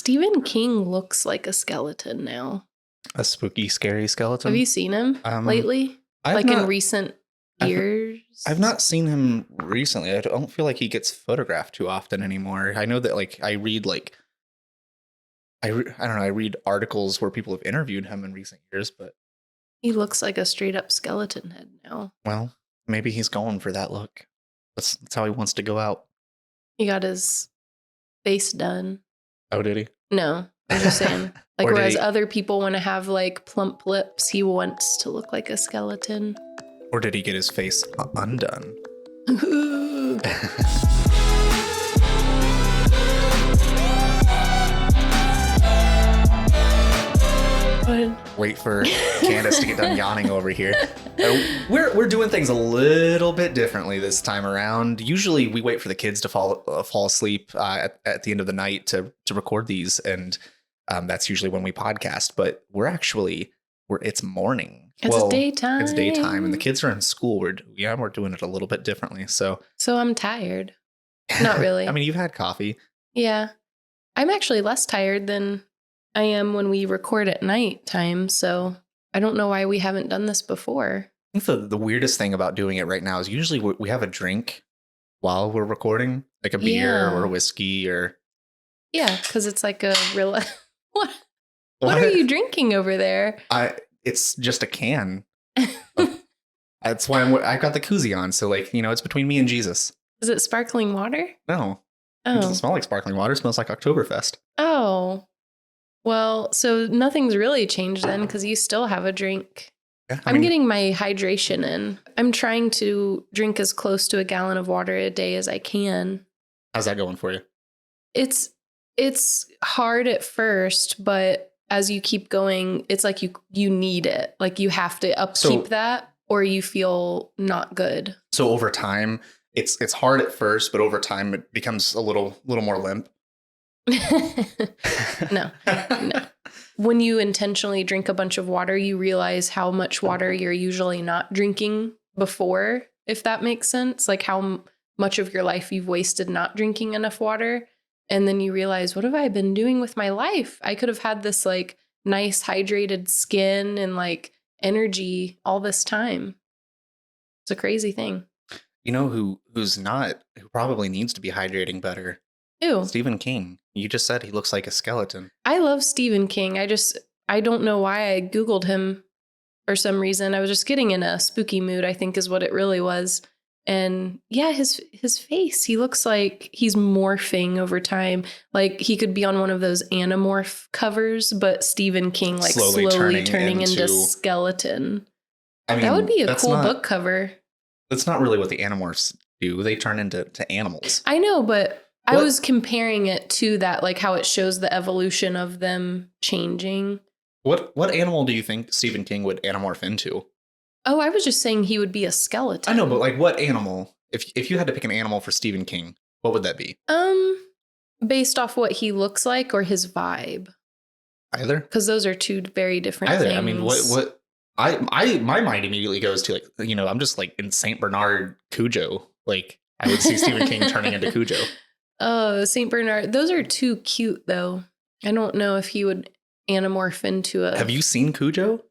Stephen King looks like a skeleton now. A spooky, scary skeleton. Have you seen him lately? In recent years? I've not seen him recently. I don't feel like he gets photographed too often anymore. I know that I read I don't know. I read articles where people have interviewed him in recent years, but he looks like a straight up skeleton head now. Well, maybe he's going for that look. That's how he wants to go out. He got his face done. Oh, did he? No, I'm just saying. Whereas other people want to have plump lips, he wants to look like a skeleton. Or did he get his face undone? Wait for Kandace to get done yawning over here. We're doing things a little bit differently this time around. Usually we wait for the kids to fall asleep at the end of the night to record these, and that's usually when we podcast. But it's morning. It's daytime. It's daytime, and the kids are in school. We're doing it a little bit differently. So I'm tired. Not really. I mean, you've had coffee. Yeah, I'm actually less tired than I am when we record at night time, so I don't know why we haven't done this before. I think the weirdest thing about doing it right now is usually we have a drink while we're recording, like a beer or a whiskey or... Yeah, because it's like a real... What are you drinking over there? It's just a can. That's why I got the koozie on, so it's between me and Jesus. Is it sparkling water? No. It doesn't smell like sparkling water. It smells like Oktoberfest. Oh. Well, so nothing's really changed then because you still have a drink. Yeah, I'm getting my hydration in. I'm trying to drink as close to a gallon of water a day as I can. How's that going for you? It's hard at first, but as you keep going, it's like you need it. Like you have to upkeep that or you feel not good. So over time, it's hard at first, but over time it becomes a little more limp. No. When you intentionally drink a bunch of water, you realize how much water you're usually not drinking before, if that makes sense. Like how much of your life you've wasted not drinking enough water. And then you realize, what have I been doing with my life? I could have had this nice hydrated skin and energy all this time. It's a crazy thing. You know who probably needs to be hydrating better? Ew. Stephen King. You just said he looks like a skeleton. I love Stephen King. I don't know why I Googled him for some reason. I was just getting in a spooky mood, I think is what it really was. And yeah, his face, he looks like he's morphing over time. Like he could be on one of those Animorph covers, but Stephen King slowly turning into skeleton. I mean, that would be a cool book cover. That's not really what the Animorphs do. They turn into animals. I know, but I was comparing it to that, how it shows the evolution of them changing. What animal do you think Stephen King would anamorph into? Oh, I was just saying he would be a skeleton. I know, but what animal? If you had to pick an animal for Stephen King, what would that be? Based off what he looks like or his vibe. Either? Because those are two very different things. I mean, what my mind immediately goes to I'm just in Saint Bernard Cujo. I would see Stephen King turning into Cujo. Oh, Saint Bernard. Those are too cute, though. I don't know if he would anamorph into a... Have you seen Cujo?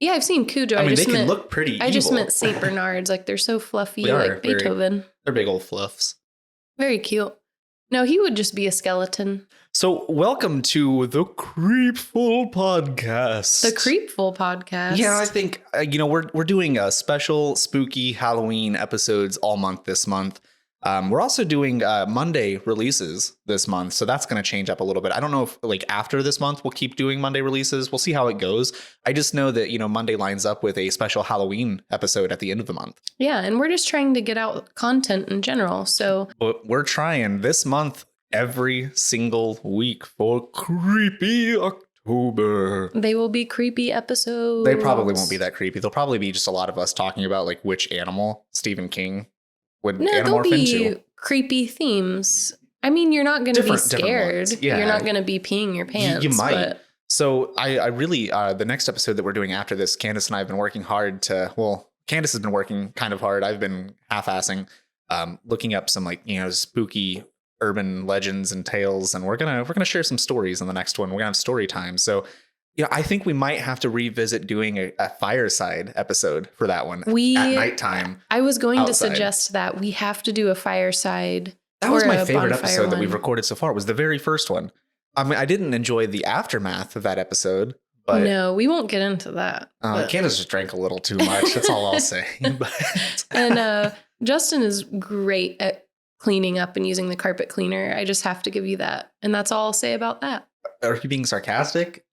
Yeah, I've seen Cujo. I mean, they can look pretty evil. I just meant Saint Bernards. They're so fluffy, Beethoven. They're big old fluffs. Very cute. No, he would just be a skeleton. So, welcome to the Creepful Podcast. The Creepful Podcast. Yeah, I think, we're doing a special spooky Halloween episodes all month this month. We're also doing Monday releases this month, so that's going to change up a little bit. I don't know if after this month we'll keep doing Monday releases. We'll see how it goes. I just know that Monday lines up with a special Halloween episode at the end of the month. Yeah, and we're just trying to get out content in general. So we're trying this month every single week for Creepy October. They will be creepy episodes. They probably won't be that creepy. They'll probably be just a lot of us talking about which animal Stephen King would anamorph into. Creepy themes. I mean, you're not going to be scared. Yeah. You're not going to be peeing your pants. You might. But... So I really, the next episode that we're doing after this, Kandace and I have been working hard Kandace has been working kind of hard. I've been half-assing, looking up some spooky urban legends and tales, and we're gonna share some stories in the next one. We're gonna have story time. So I think we might have to revisit doing a fireside episode for that one at nighttime. I was going outside. to suggest that we have to do a fireside. That was my favorite episode that we've recorded so far. Was the very first one. I mean, I didn't enjoy the aftermath of that episode. But no, we won't get into that. Kandace just drank a little too much. That's all I'll say. And Justin is great at cleaning up and using the carpet cleaner. I just have to give you that. And that's all I'll say about that. Are you being sarcastic?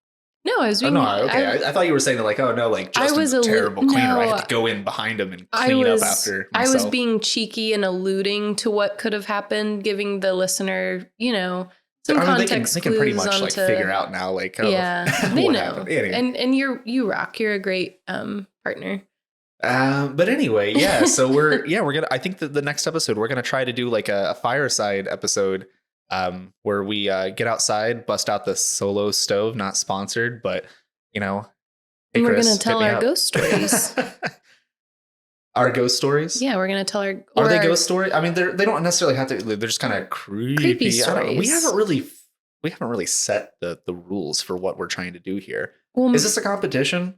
No, I was being... I thought you were saying that, like, oh, no, like, Justin's a terrible cleaner. I had to go in behind him and clean up after myself. I was being cheeky and alluding to what could have happened, giving the listener, some context they can pretty much like figure out now, like, they know. Anyway. And you rock. You're a great partner. But anyway, yeah. So we're gonna. I think that the next episode we're gonna try to do like a fireside episode, where we get outside, bust out the solo stove. Not sponsored, but hey, and we're Chris, gonna tell our ghost stories. Our ghost stories? Yeah, we're gonna tell our. Are they ghost stories? I mean, they don't necessarily have to. They're just kind of creepy stories. We haven't really set the rules for what we're trying to do here. Well, is this a competition?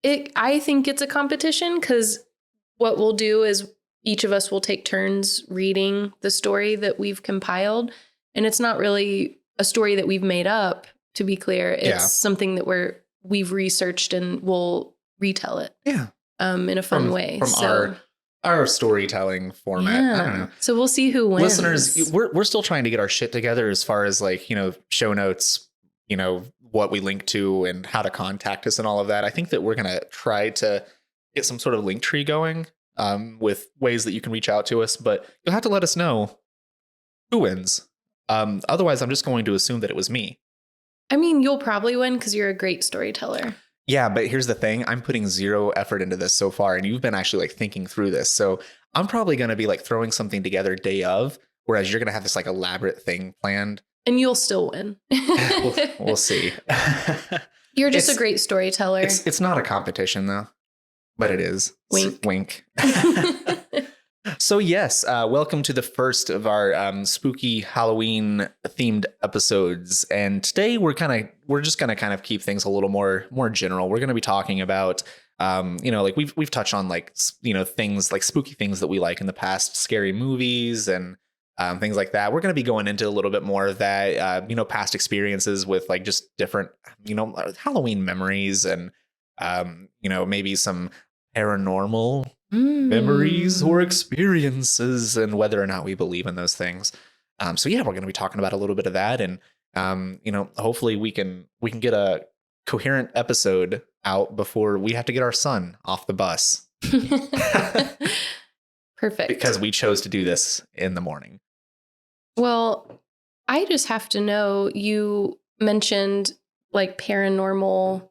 I think it's a competition because what we'll do is each of us will take turns reading the story that we've compiled, and it's not really a story that we've made up. To be clear, it's something that we've researched and we'll retell it. Yeah. In a fun way. From our storytelling format. Yeah. I don't know. So we'll see who wins. Listeners, we're still trying to get our shit together as far as like, show notes, what we link to and how to contact us and all of that. I think that we're going to try to get some sort of link tree going with ways that you can reach out to us, but you'll have to let us know who wins. Otherwise, I'm just going to assume that it was me. I mean, you'll probably win because you're a great storyteller. Yeah, but here's the thing. I'm putting zero effort into this so far, and you've been actually like thinking through this. So I'm probably going to be like throwing something together day of, whereas you're going to have this like elaborate thing planned. And you'll still win. We'll see. You're just a great storyteller. It's not a competition though, but it is. Wink. Wink. So yes, welcome to the first of our spooky Halloween themed episodes. And today we're just gonna kind of keep things a little more general. We're gonna be talking about like we've touched on like things like spooky things that we like in the past, scary movies and things like that. We're gonna be going into a little bit more of that past experiences with like just different Halloween memories and maybe some paranormal memories or experiences and whether or not we believe in those things. So yeah, we're going to be talking about a little bit of that, and hopefully we can get a coherent episode out before we have to get our son off the bus. Perfect. Because we chose to do this in the morning. Well, I just have to know, you mentioned like paranormal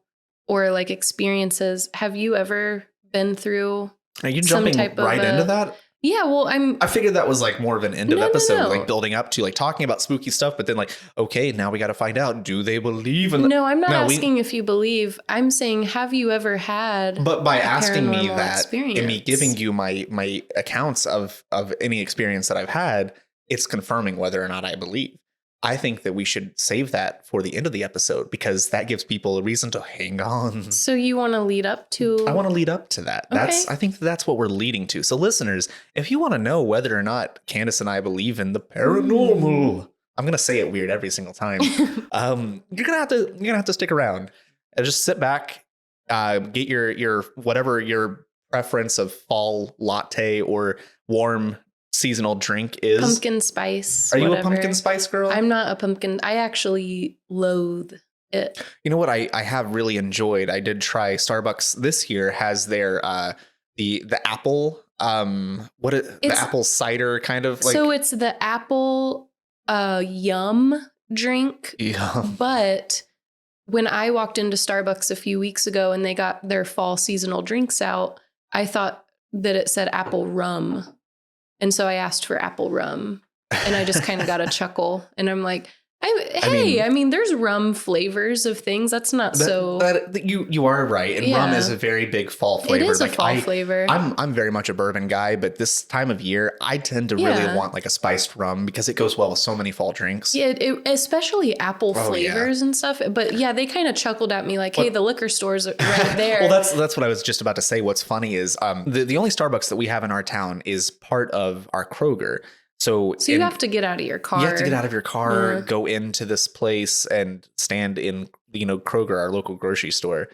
or like experiences. Have you ever been through? Are you jumping right into that? Yeah, well, I figured that was like more of an end of episode, like building up to like talking about spooky stuff, but then like, okay, now we got to find out, do they believe in No, I'm not asking if you believe. I'm saying, have you ever had But by asking me that experience? And me giving you my accounts of any experience that I've had, it's confirming whether or not I believe. I think that we should save that for the end of the episode because that gives people a reason to hang on. So you want to lead up to? I want to lead up to that. Okay. I think that's what we're leading to. So listeners, if you want to know whether or not Kandace and I believe in the paranormal, I'm going to say it weird every single time. You're going to have to stick around and just sit back, get your whatever your preference of fall latte or warm seasonal drink is. Pumpkin spice. Are you a pumpkin spice girl? I'm not a pumpkin. I actually loathe it. You know what I have really enjoyed? I did try Starbucks this year has their the apple the apple cider kind of like. So it's the apple yum drink. Yeah. But when I walked into Starbucks a few weeks ago and they got their fall seasonal drinks out, I thought that it said apple rum. And so I asked for apple rum and I just kind of got a chuckle and I'm like, I mean, there's rum flavors of things. That's not you are right. And rum is a very big fall flavor. It is a fall flavor. I'm very much a bourbon guy, but this time of year, I tend to really want like a spiced rum because it goes well with so many fall drinks. Yeah, especially apple flavors and stuff. But yeah, they kind of chuckled at me like, hey, the liquor store's right there. Well, that's what I was just about to say. What's funny is the only Starbucks that we have in our town is part of our Kroger. So you have to get out of your car. You have to get out of your car, go into this place and stand in, Kroger, our local grocery store,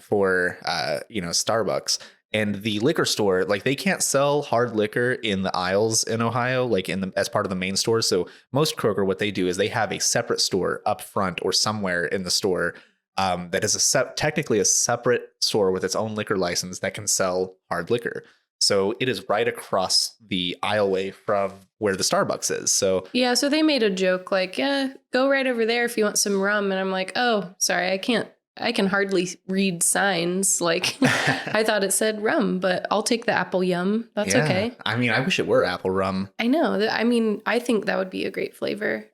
for, Starbucks. And the liquor store, like they can't sell hard liquor in the aisles in Ohio, like as part of the main store. So most Kroger, what they do is they have a separate store up front or somewhere in the store that is technically a separate store with its own liquor license that can sell hard liquor. So it is right across the aisleway from where the Starbucks is. So yeah, so they made a joke like, yeah, go right over there if you want some rum. And I'm like, oh, sorry, I can hardly read signs. Like I thought it said rum, but I'll take the apple yum. That's okay. I mean, I wish it were apple rum. I know. I mean, I think that would be a great flavor.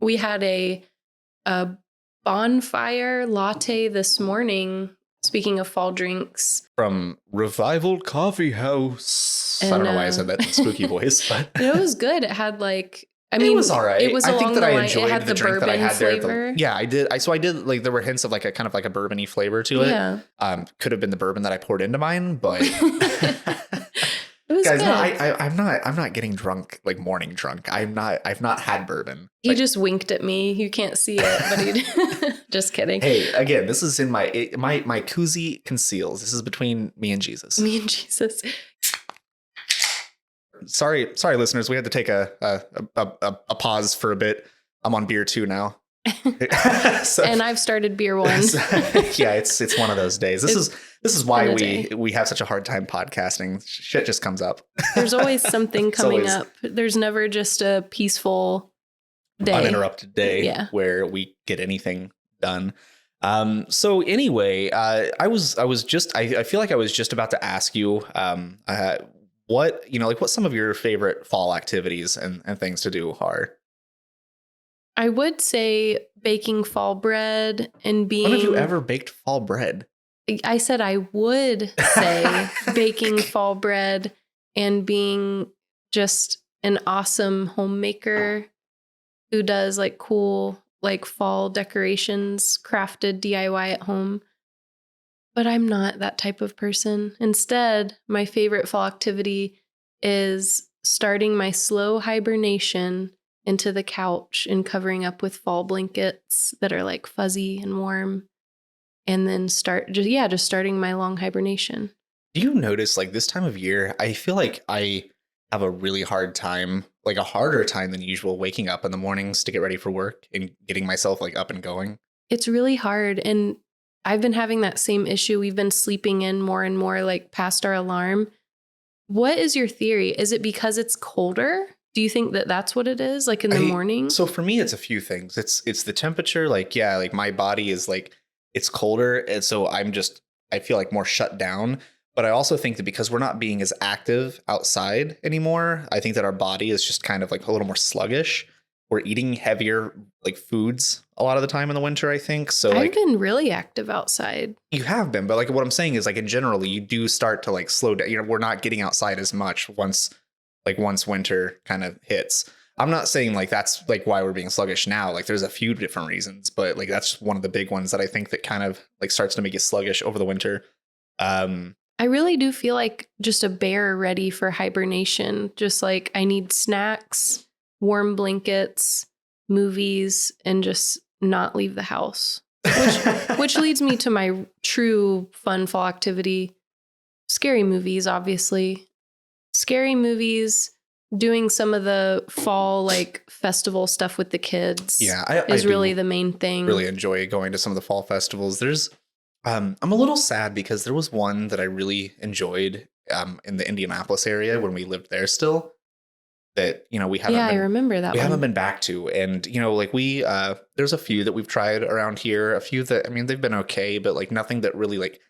We had a bonfire latte this morning. Speaking of fall drinks. From Revival Coffee House. And, I don't know why I said that in spooky voice, but it was good. It had like, it was all right. It was I think that I enjoyed the drink that I had flavor. there. I did like there were hints of like a kind of like a bourbony flavor to it. Yeah. Could have been the bourbon that I poured into mine, but it was guys, good. No, I'm not getting drunk, like morning drunk. I've not had bourbon. He just winked at me. You can't see it, but he did. Just kidding. Hey, again, this is in my koozie conceals. This is between me and Jesus. Me and Jesus. Sorry, listeners. We had to take a pause for a bit. I'm on beer 2 now. And I've started beer 1. Yeah, it's one of those days. This is why we have such a hard time podcasting. Shit just comes up. There's always something coming up. There's never just a peaceful day, uninterrupted day where we get anything done. So anyway, I feel like I was just about to ask you what some of your favorite fall activities and things to do are. I would say baking fall bread and being... When have you ever baked fall bread? I said I would say baking fall bread and being just an awesome homemaker who does like cool like fall decorations, crafted DIY at home. But I'm not that type of person. Instead, my favorite fall activity is starting my slow hibernation into the couch and covering up with fall blankets that are like fuzzy and warm. And then just starting my long hibernation. Do you notice like this time of year, I feel like I have a really hard time, like a harder time than usual, waking up in the mornings to get ready for work and getting myself like up and going. It's really hard. And I've been having that same issue. We've been sleeping in more and more like past our alarm. What is your theory? Is it because it's colder? Do you think that that's what it is, like in the morning? So for me, it's a few things. It's the temperature. Like, yeah, like my body is like, it's colder. And so I feel like more shut down. But I also think that because we're not being as active outside anymore, I think that our body is just kind of like a little more sluggish. We're eating heavier like foods a lot of the time in the winter, I think. So I've been really active outside. You have been. But like what I'm saying is like in general, you do start to like slow down. We're not getting outside as much once winter kind of hits. I'm not saying like that's like why we're being sluggish now. Like there's a few different reasons, but like that's one of the big ones that I think that kind of like starts to make you sluggish over the winter. I really do feel like just a bear ready for hibernation. Just like I need snacks, warm blankets, movies, and just not leave the house. Which leads me to my true fun fall activity. Scary movies, obviously. Scary movies, doing some of the fall like festival stuff with the kids. Yeah, is really the main thing. Really enjoy going to some of the fall festivals. There's I'm a little sad because there was one that I really enjoyed in the Indianapolis area when we lived there still. That we haven't. Yeah, I remember that. We haven't been back to, and like we there's a few that we've tried around here. A few that they've been okay, but like nothing that really like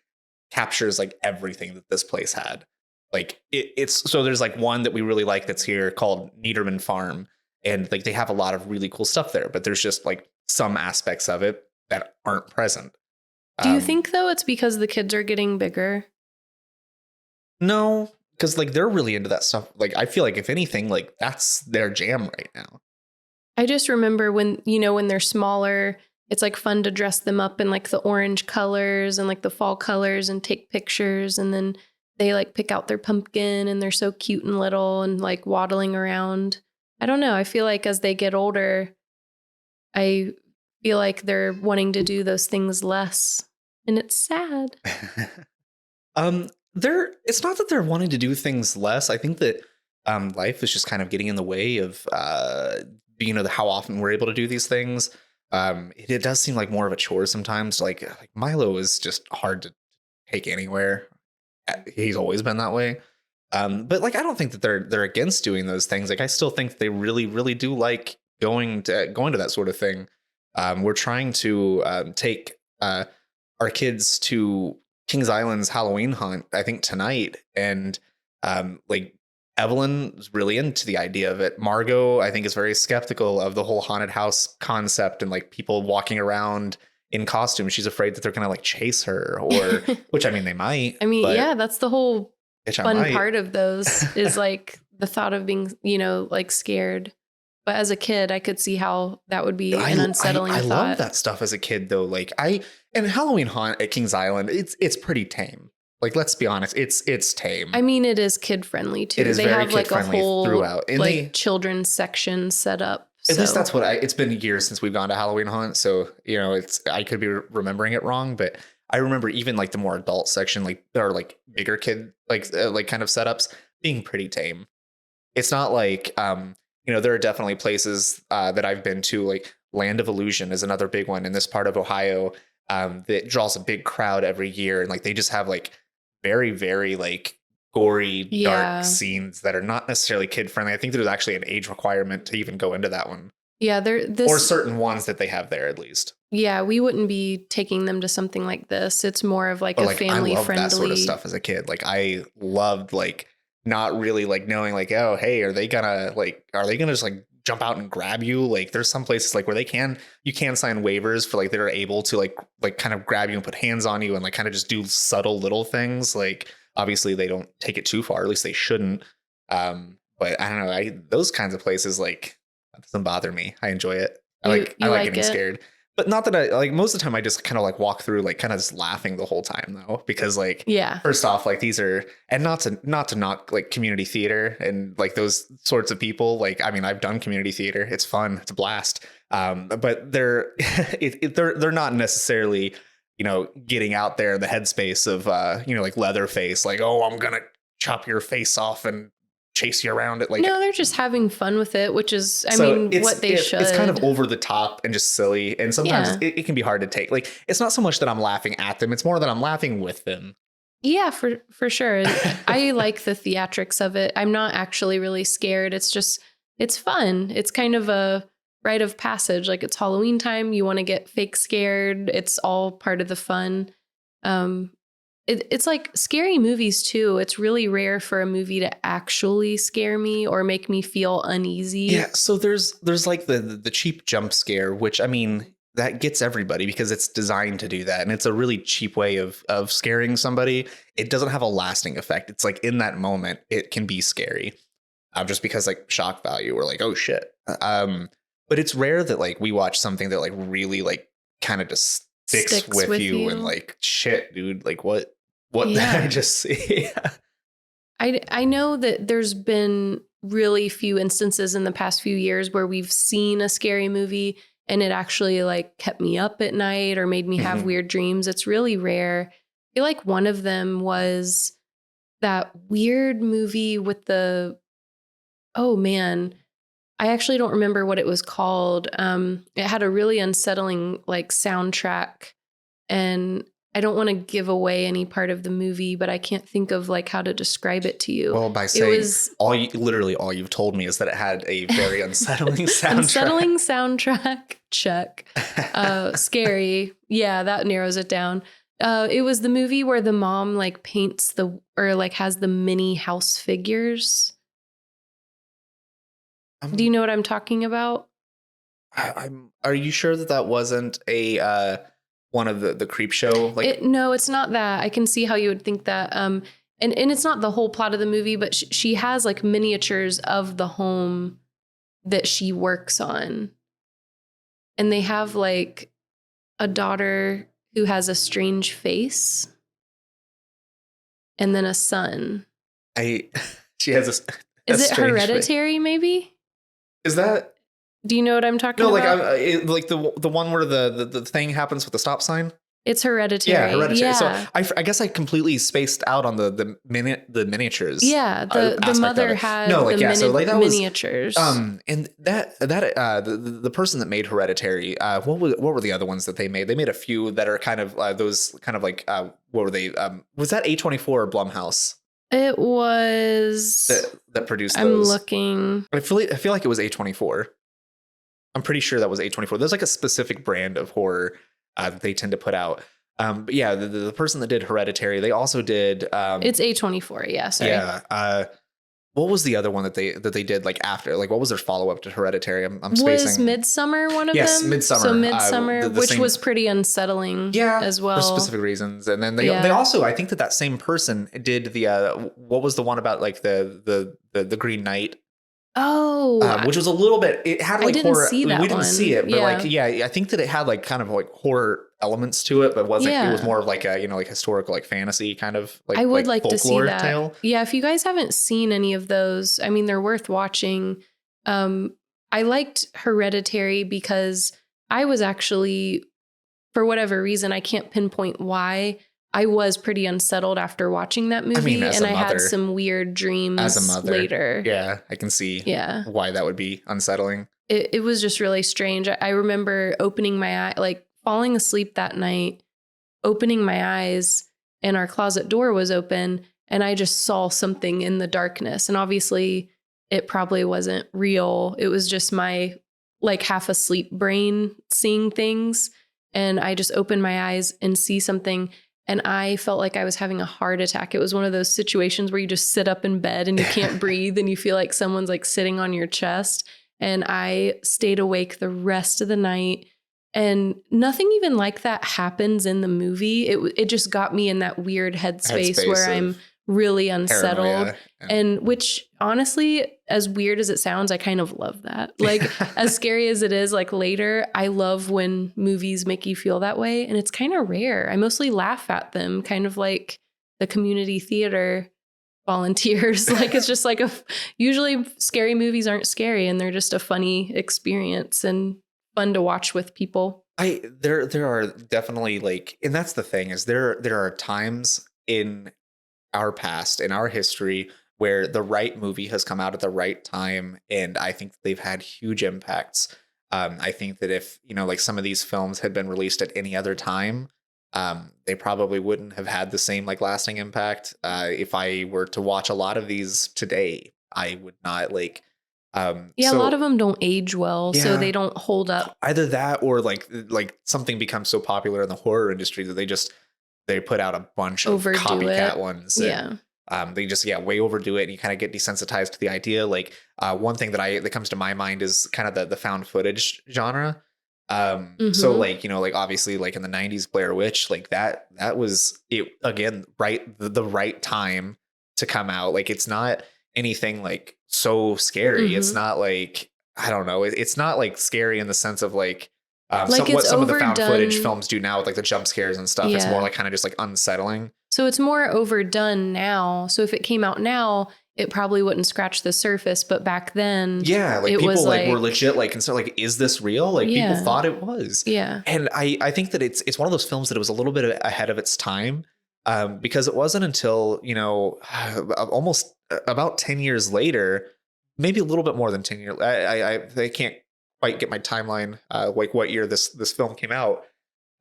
captures like everything that this place had. Like it's so there's like one that we really like that's here called Niederman Farm. And like they have a lot of really cool stuff there, but there's just like some aspects of it that aren't present. Do you think though it's because the kids are getting bigger? No, because like they're really into that stuff. Like I feel like if anything, like that's their jam right now. I just remember when, when they're smaller, it's like fun to dress them up in like the orange colors and like the fall colors and take pictures. And then they like pick out their pumpkin and they're so cute and little and like waddling around. I don't know. I feel like as they get older, I feel like they're wanting to do those things less. And it's sad. It's not that they're wanting to do things less. I think that life is just kind of getting in the way of how often we're able to do these things. It does seem like more of a chore sometimes. Like Milo is just hard to take anywhere. He's always been that way. But like I don't think that they're against doing those things. Like I still think they really, really do like going to that sort of thing. We're trying to take our kids to Kings Island's Halloween hunt, I think tonight. And like Evelyn's really into the idea of it. Margot, I think, is very skeptical of the whole haunted house concept and like people walking around in costume. She's afraid that they're going to like chase her or, which I mean, they might. I mean, yeah, that's the whole fun part of those is like the thought of being, like scared. But as a kid, I could see how that would be an unsettling thought. I love that stuff as a kid, though. Like and Halloween Haunt at Kings Island, it's pretty tame. Like, let's be honest, it's tame. I mean, it is kid friendly too. It is they very have like a whole throughout. And like children's section set up. At least that's what it's been years since we've gone to Halloween Haunt. So, I could be remembering it wrong, but I remember even like the more adult section, like there are like bigger kid, like kind of setups being pretty tame. It's not like, there are definitely places that I've been to, like Land of Illusion is another big one in this part of Ohio that draws a big crowd every year. And like, they just have like very, very like gory, dark scenes that are not necessarily kid friendly. I think there's actually an age requirement to even go into that one. Yeah, or certain ones that they have there at least. Yeah, we wouldn't be taking them to something like this. It's more of like a family friendly. That sort of stuff as a kid. Like I loved like not really like knowing like, oh, hey, are they gonna just like jump out and grab you? Like there's some places like where you can sign waivers for like they're able to like kind of grab you and put hands on you and like kind of just do subtle little things. Like obviously they don't take it too far, at least they shouldn't. But I don't know, those kinds of places, like, that doesn't bother me. I enjoy it. I like getting scared. But not that I like, most of the time I just kind of like walk through like kind of just laughing the whole time though, because like, first off, like these are, and not to knock like community theater and like those sorts of people. Like, I mean, I've done community theater. It's fun. It's a blast. But they're not necessarily, getting out there in the headspace of, like Leatherface, like, oh, I'm going to chop your face off and chase you around it. Like, no, they're just having fun with it, which is, what they should. It's kind of over the top and just silly. And sometimes it can be hard to take. Like, it's not so much that I'm laughing at them. It's more that I'm laughing with them. Yeah, for sure. I like the theatrics of it. I'm not actually really scared. It's just, it's fun. It's kind of a rite of passage. Like, it's Halloween time. You want to get fake scared. It's all part of the fun. It's like scary movies too. It's really rare for a movie to actually scare me or make me feel uneasy. Yeah. So there's like the cheap jump scare, which I mean, that gets everybody because it's designed to do that. And it's a really cheap way of scaring somebody. It doesn't have a lasting effect. It's like in that moment, it can be scary just because like shock value or like, oh shit. But it's rare that like we watch something that like really like kind of just sticks with you and like, shit, dude, like what did I just see? I know that there's been really few instances in the past few years where we've seen a scary movie and it actually like kept me up at night or made me have weird dreams. It's really rare. I feel like one of them was that weird movie with I actually don't remember what it was called. It had a really unsettling like soundtrack, and I don't want to give away any part of the movie, but I can't think of like how to describe it to you. Well, by saying all you've told me is that it had a very unsettling soundtrack. Unsettling soundtrack. Check. Scary. Yeah, that narrows it down. It was the movie where the mom like paints has the mini house figures. Do you know what I'm talking about? Are you sure that wasn't a one of the creep show? Like, No, it's not that. I can see how you would think that. And it's not the whole plot of the movie, but she has like miniatures of the home that she works on, and they have like a daughter who has a strange face, and then a son. She has a Is it Hereditary? Face. Maybe. Is that? Do you know what I'm talking about? No, like the one where the thing happens with the stop sign. It's Hereditary. Yeah, Hereditary. Yeah. So I guess I completely spaced out on the miniatures. Yeah, the mother had miniatures. And the person that made Hereditary, what were the other ones that they made? They made a few that are kind of those kind of like what were they? Was that A24 or Blumhouse? It was that produced those. I'm looking. I feel like it was A24. I'm pretty sure that was A24. There's like a specific brand of horror that they tend to put out. But yeah, the person that did Hereditary, they also did. It's A24. Yeah. Sorry. Yeah. What was the other one that they did like after? Like, what was their follow up to Hereditary? I'm spacing. Was Midsummer one of them? Yes, Midsummer. So Midsummer, which was pretty unsettling. Yeah, as well for specific reasons. And then they also, I think that same person did the what was the one about like the Green Knight. Oh, which was a little bit. It had like horror. See that we didn't see it, but I think that it had like kind of like horror elements to it, but wasn't. It was more of like a like historical like fantasy kind of like. I would like to see that. Tale. Yeah, if you guys haven't seen any of those, I mean, they're worth watching. I liked Hereditary because I was actually, for whatever reason, I can't pinpoint why, I was pretty unsettled after watching that movie, and I had some weird dreams as a mother later. Yeah, I can see why that would be unsettling. It was just really strange. I remember opening my eye, like falling asleep that night, opening my eyes, and our closet door was open, and I just saw something in the darkness. And obviously, it probably wasn't real. It was just my like half asleep brain seeing things. And I just opened my eyes and see something. And I felt like I was having a heart attack. It was one of those situations where you just sit up in bed and you can't breathe and you feel like someone's like sitting on your chest. And I stayed awake the rest of the night. And nothing even like that happens in the movie. It just got me in that weird headspace where I'm really unsettled. Paranoia. And which honestly, as weird as it sounds, I kind of love that. Like as scary as it is, like later, I love when movies make you feel that way. And it's kind of rare. I mostly laugh at them, kind of like the community theater volunteers. Like it's just like usually scary movies aren't scary and they're just a funny experience and fun to watch with people. There are definitely like, and that's the thing is there are times in our past, in our history, where the right movie has come out at the right time. And I think they've had huge impacts. I think that if, like some of these films had been released at any other time, they probably wouldn't have had the same like lasting impact. If I were to watch a lot of these today, I would not like. A lot of them don't age well, so they don't hold up. Either that or like something becomes so popular in the horror industry that they put out a bunch of copycat ones. And, they just way overdo it, and you kind of get desensitized to the idea. Like one thing that comes to my mind is kind of the found footage genre. So like like obviously like in the 90s Blair Witch, like that was it again, the right time to come out. Like it's not anything like so scary. It's not like, I don't know, it's not like scary in the sense of like what some of the found footage films do now with like the jump scares and stuff. It's more like kind of just like unsettling. So it's more overdone now. So if it came out now, it probably wouldn't scratch the surface. But back then, like people was like were legit like concerned, like, is this real? Like people thought it was. Yeah. And I think that it's one of those films that it was a little bit ahead of its time. Because it wasn't until, almost about 10 years later, maybe a little bit more than 10 years. I can't quite get my timeline, like what year this film came out.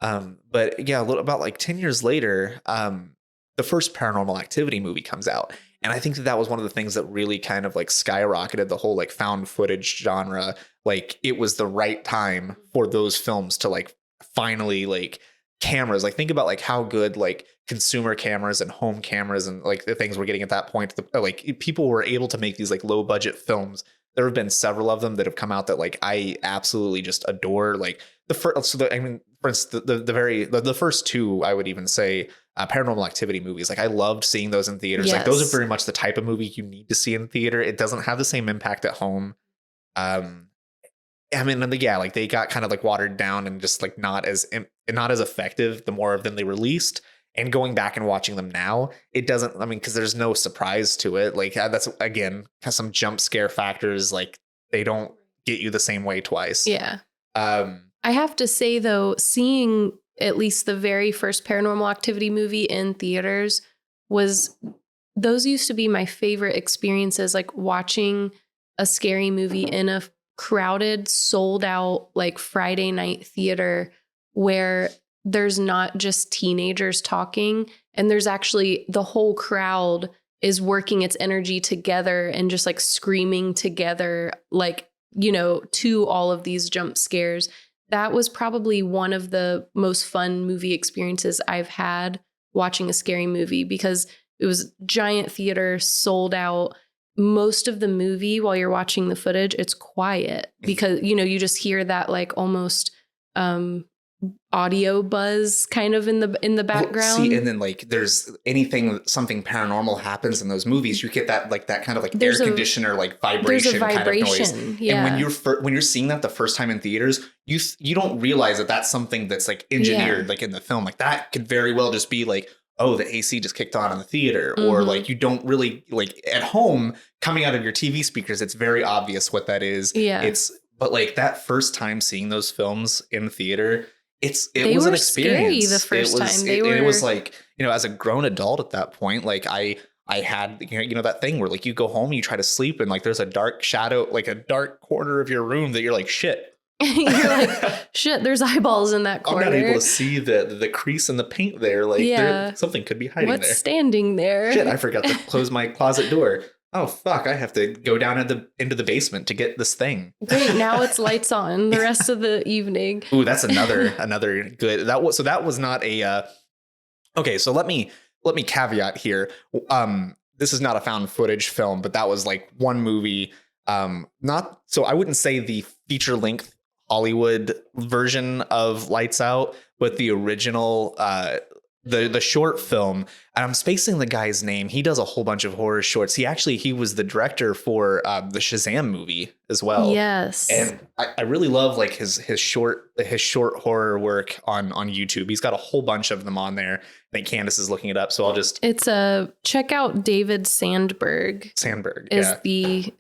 But yeah, about like 10 years later, the first Paranormal Activity movie comes out. And I think that was one of the things that really kind of like skyrocketed the whole like found footage genre. Like it was the right time for those films to like finally like cameras. Like think about like how good like consumer cameras and home cameras and like the things we're getting at that point. Like people were able to make these like low budget films there have been several of them that have come out that like I absolutely just adore. Like the first, for instance, the first two, I would even say Paranormal Activity movies. Like I loved seeing those in theaters. Like those are very much the type of movie you need to see in theater. It doesn't have the same impact at home. I mean, yeah, like they got kind of like watered down and just like not as effective the more of them they released. And going back and watching them now, it doesn't, I mean, because there's no surprise to it. Like that's, again, has some jump scare factors. Like they don't get you the same way twice. Yeah. I have to say, though, seeing at least the very first Paranormal Activity movie in theaters those used to be my favorite experiences, like watching a scary movie in a crowded, sold out, like Friday night theater where there's not just teenagers talking, and there's actually the whole crowd is working its energy together and just like screaming together, like, you know, to all of these jump scares. That was probably one of the most fun movie experiences I've had watching a scary movie, because it was giant theater, sold out. Most of the movie, while you're watching the footage, it's quiet because, you know, you just hear that like almost audio buzz kind of in the background. See, and then like there's something paranormal happens in those movies, you get that kind of like there's air conditioner like vibration kind of noise. Yeah. And when you're seeing that the first time in theaters, you don't realize that that's something that's like engineered like in the film. Like that could very well just be like, oh, the AC just kicked on in the theater, or like you don't really like at home coming out of your TV speakers. It's very obvious what that is. Yeah. But like that first time seeing those films in theater, it was an experience. The first time it was like, you know, as a grown adult at that point, like I had, you know, that thing where like you go home and you try to sleep and like there's a dark shadow, like a dark corner of your room that you're like, shit. You're like, shit, there's eyeballs in that corner. I'm not able to see the crease in the paint there. Like something could be hiding there. What's standing there? Shit, I forgot to close my closet door. Oh, fuck, I have to go down into the basement to get this thing. Great, now it's lights on the rest of the evening. Ooh, that's another good. That was not a okay, so let me caveat here. This is not a found footage film, but that was like one movie. Not so I wouldn't say the feature length Hollywood version of Lights Out, but the original the short film. And I'm spacing the guy's name. He does a whole bunch of horror shorts. He was the director for the Shazam movie as well. Yes. And I really love like his short horror work on YouTube. He's got a whole bunch of them on there. I think Kandace is looking it up, so I'll just check out David Sandberg. Sandberg is the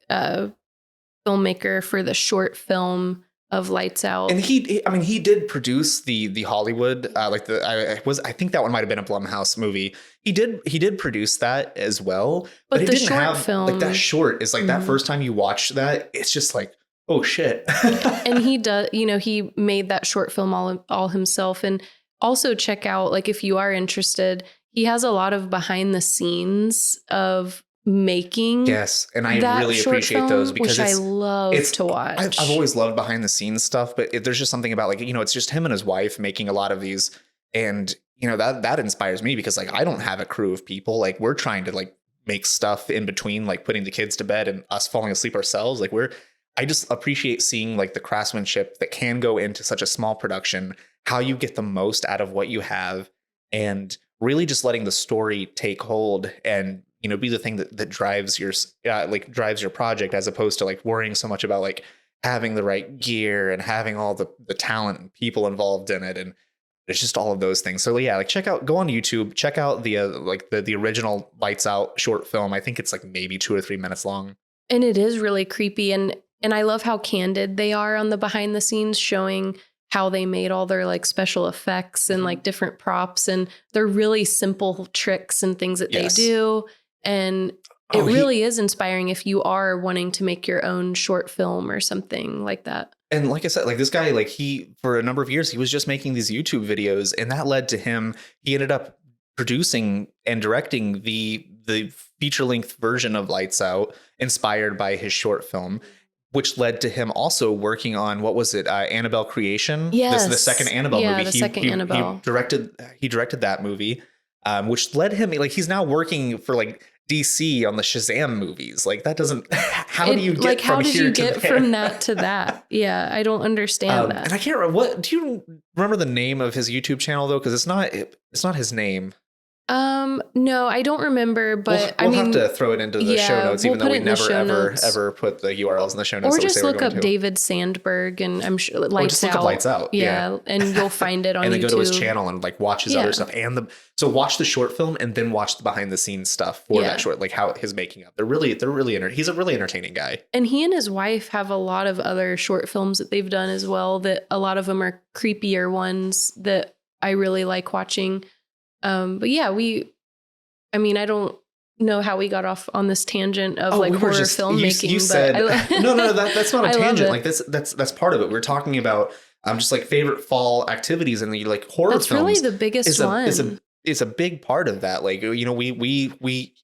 filmmaker for the short film of Lights Out. And he did produce the Hollywood, I think that one might have been a Blumhouse movie. He did produce that as well, but it didn't have film, like that short is like that first time you watch that, it's just like, oh shit. And he made that short film all himself. And also check out, like, if you are interested, he has a lot of behind the scenes of making. Yes, and I really appreciate film, those because I love to watch. I've always loved behind the scenes stuff, but there's just something about, like, you know, it's just him and his wife making a lot of these, and you know that inspires me because like I don't have a crew of people. Like we're trying to like make stuff in between, like putting the kids to bed and us falling asleep ourselves. Like I just appreciate seeing like the craftsmanship that can go into such a small production, how you get the most out of what you have, and really just letting the story take hold and, you know, be the thing that drives your project, as opposed to like worrying so much about like having the right gear and having all the talent and people involved in it. And it's just all of those things. So yeah, like go on YouTube, check out the original Lights Out short film. I think it's like maybe 2 or 3 minutes long. And it is really creepy. And I love how candid they are on the behind the scenes, showing how they made all their like special effects and like different props, and they're really simple tricks and things that they do. And it really is inspiring if you are wanting to make your own short film or something like that. And like I said, like this guy, like for a number of years, he was just making these YouTube videos, and that led to him. He ended up producing and directing the feature length version of Lights Out, inspired by his short film, which led to him also working on, what was it? Annabelle Creation. Yes. The second Annabelle movie. The second Annabelle. He directed that movie, which led him, like, he's now working for like DC on the Shazam movies. Like that doesn't. How do you get like, from how did here you to get there? From that to that? Yeah, I don't understand that. And I can't remember what. Do you remember the name of his YouTube channel though? Because it's not his name. No, I don't remember, but we'll have to throw it into the show notes, even though we never ever put the URLs in the show notes. Or just look up David Sandberg, and I'm sure Lights Out. Lights Out. Yeah, and you'll find it on and then YouTube. go to his channel and like watch his other stuff so watch the short film and then watch the behind the scenes stuff for that short, like how his making up. He's a really entertaining guy. And he and his wife have a lot of other short films that they've done as well. That a lot of them are creepier ones that I really like watching. But yeah, I don't know how we got off on this tangent of horror filmmaking. You said no, that's not a tangent. Like that's part of it. We're talking about just like favorite fall activities, and like horror films. That's really the biggest one. It's a big part of that. Like, you know, we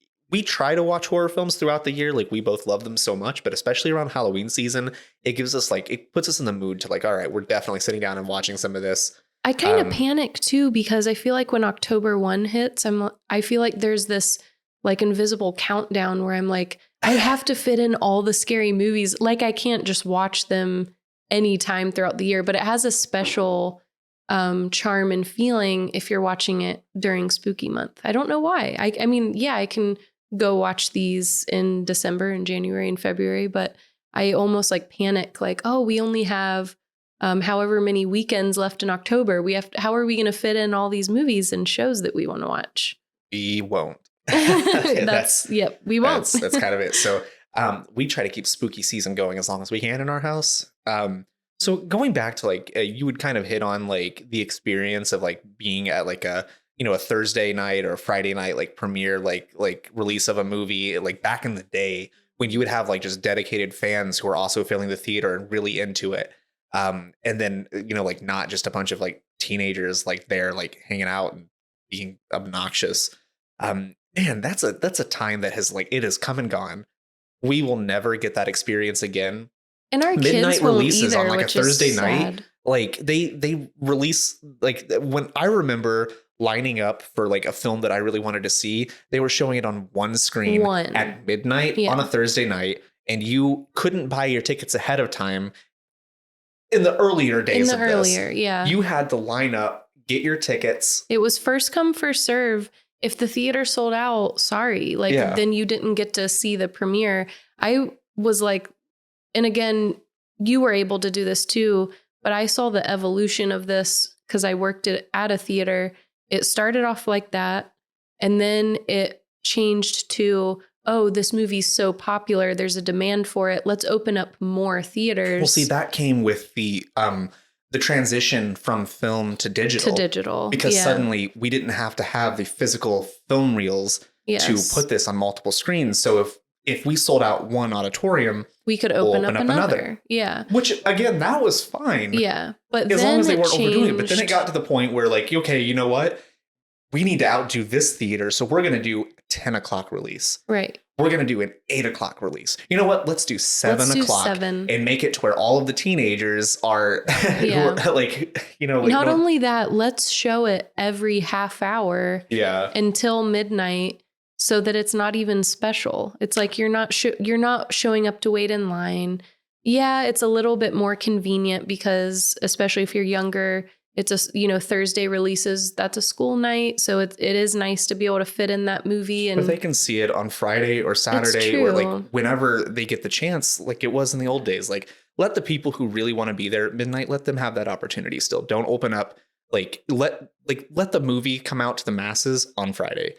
try to watch horror films throughout the year. Like we both love them so much, but especially around Halloween season, it gives us it puts us in the mood to like, all right, we're definitely sitting down and watching some of this. I kind of panic too, because I feel like when October 1 hits, I feel like there's this like invisible countdown where I'm like, I have to fit in all the scary movies. Like I can't just watch them anytime throughout the year, but it has a special charm and feeling if you're watching it during spooky month. I don't know why. I mean, yeah, I can go watch these in December and January and February, but I almost like panic, like, oh, we only have however many weekends left in October. How are we going to fit in all these movies and shows that we want to watch? We won't. We won't. That's kind of it. So we try to keep spooky season going as long as we can in our house. So going back to like, you would kind of hit on like the experience of like being at like a Thursday night or a Friday night, like premiere, like release of a movie, like back in the day when you would have like just dedicated fans who are also filling the theater and really into it. And then, like not just a bunch of like teenagers, like they're like hanging out and being obnoxious. Man, that's a time that it has come and gone. We will never get that experience again. And our midnight kids won't releases either, on like a Thursday night. Sad. Like they release, like when I remember lining up for like a film that I really wanted to see, they were showing it on one screen at midnight on a Thursday night, and you couldn't buy your tickets ahead of time. In the earlier days you had to line up, get your tickets. It was first come, first serve. If the theater sold out, sorry, then you didn't get to see the premiere. I was like, and again, you were able to do this too, but I saw the evolution of this because I worked at a theater. It started off like that, and then it changed to, oh, this movie's so popular, there's a demand for it, let's open up more theaters. Well, see, that came with the transition from film to digital. Because suddenly we didn't have to have the physical film reels to put this on multiple screens. So if we sold out one auditorium, we could open up another. Yeah. Which again, that was fine. Yeah. But as long as they weren't overdoing it. But then it got to the point where like, okay, you know what? We need to outdo this theater. So we're going to do a 10 o'clock release. Right. We're going to do an 8 o'clock release. You know what? Let's do 7 o'clock and make it to where all of the teenagers are like, Not only that, let's show it every half hour until midnight so that it's not even special. It's like you're not showing up to wait in line. Yeah, it's a little bit more convenient because especially if you're younger, it's Thursday releases, that's a school night. So it is nice to be able to fit in that movie. And if they can see it on Friday or Saturday or like whenever they get the chance, like it was in the old days, like let the people who really want to be there at midnight, let them have that opportunity still. Don't open up, let the movie come out to the masses on Friday.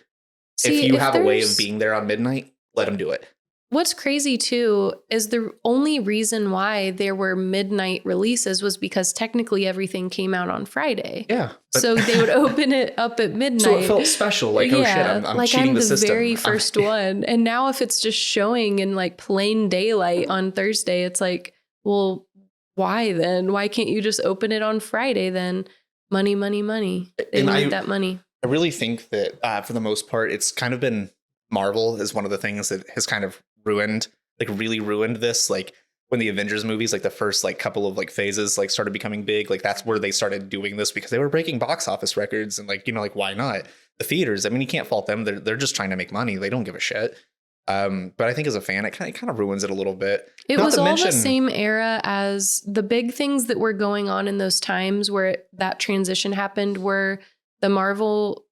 If you have a way of being there on midnight, let them do it. What's crazy too is the only reason why there were midnight releases was because technically everything came out on Friday. Yeah. So they would open it up at midnight. So it felt special. Like, oh shit, I'm cheating the system. I'm the very first one. And now if it's just showing in like plain daylight on Thursday, it's like, well, why then? Why can't you just open it on Friday then? Money, money, money. They need that money. I really think that for the most part, it's kind of been Marvel is one of the things that has kind of really ruined this. Like when the Avengers movies, like the first like couple of like phases like started becoming big, like that's where they started doing this because they were breaking box office records and like, like why not? The theaters, I mean, you can't fault them. They're just trying to make money. They don't give a shit. But I think as a fan, it kind of ruins it a little bit. It was all the same era as the big things that were going on in those times where that transition happened were the Marvel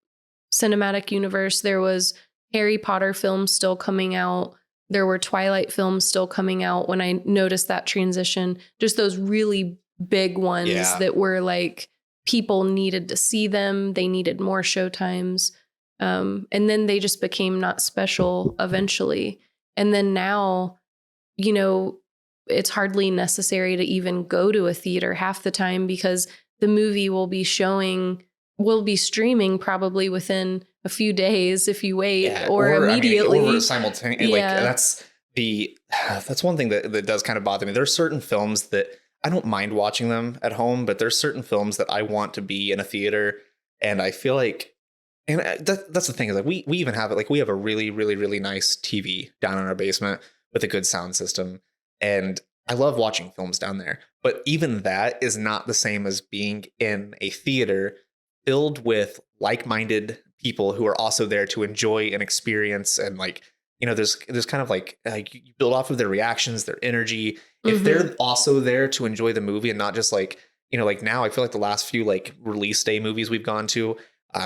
Cinematic Universe. There was Harry Potter films still coming out. There were Twilight films still coming out when I noticed that transition. Just those really big ones that were like people needed to see them. They needed more showtimes. And then they just became not special eventually. And then now, it's hardly necessary to even go to a theater half the time because the movie will be streaming probably within a few days if you wait or immediately. Or simultaneously. That's one thing that does kind of bother me. There are certain films that I don't mind watching them at home, but there's certain films that I want to be in a theater. And I feel like, and that's the thing is like we even have it, like we have a really, really, really nice TV down in our basement with a good sound system. And I love watching films down there. But even that is not the same as being in a theater filled with like-minded people who are also there to enjoy an experience. And like, there's kind of like you build off of their reactions, their energy. If they're also there to enjoy the movie and not just like, like now I feel like the last few like release day movies we've gone to,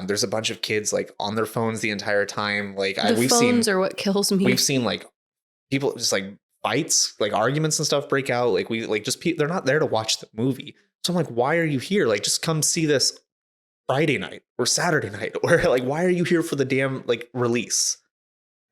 there's a bunch of kids like on their phones the entire time. Like we've seen are what kills me. We've seen like people just like fights, like arguments and stuff break out. Like they're not there to watch the movie. So I'm like, why are you here? Like, just come see this Friday night or Saturday night, or like, why are you here for the damn like release?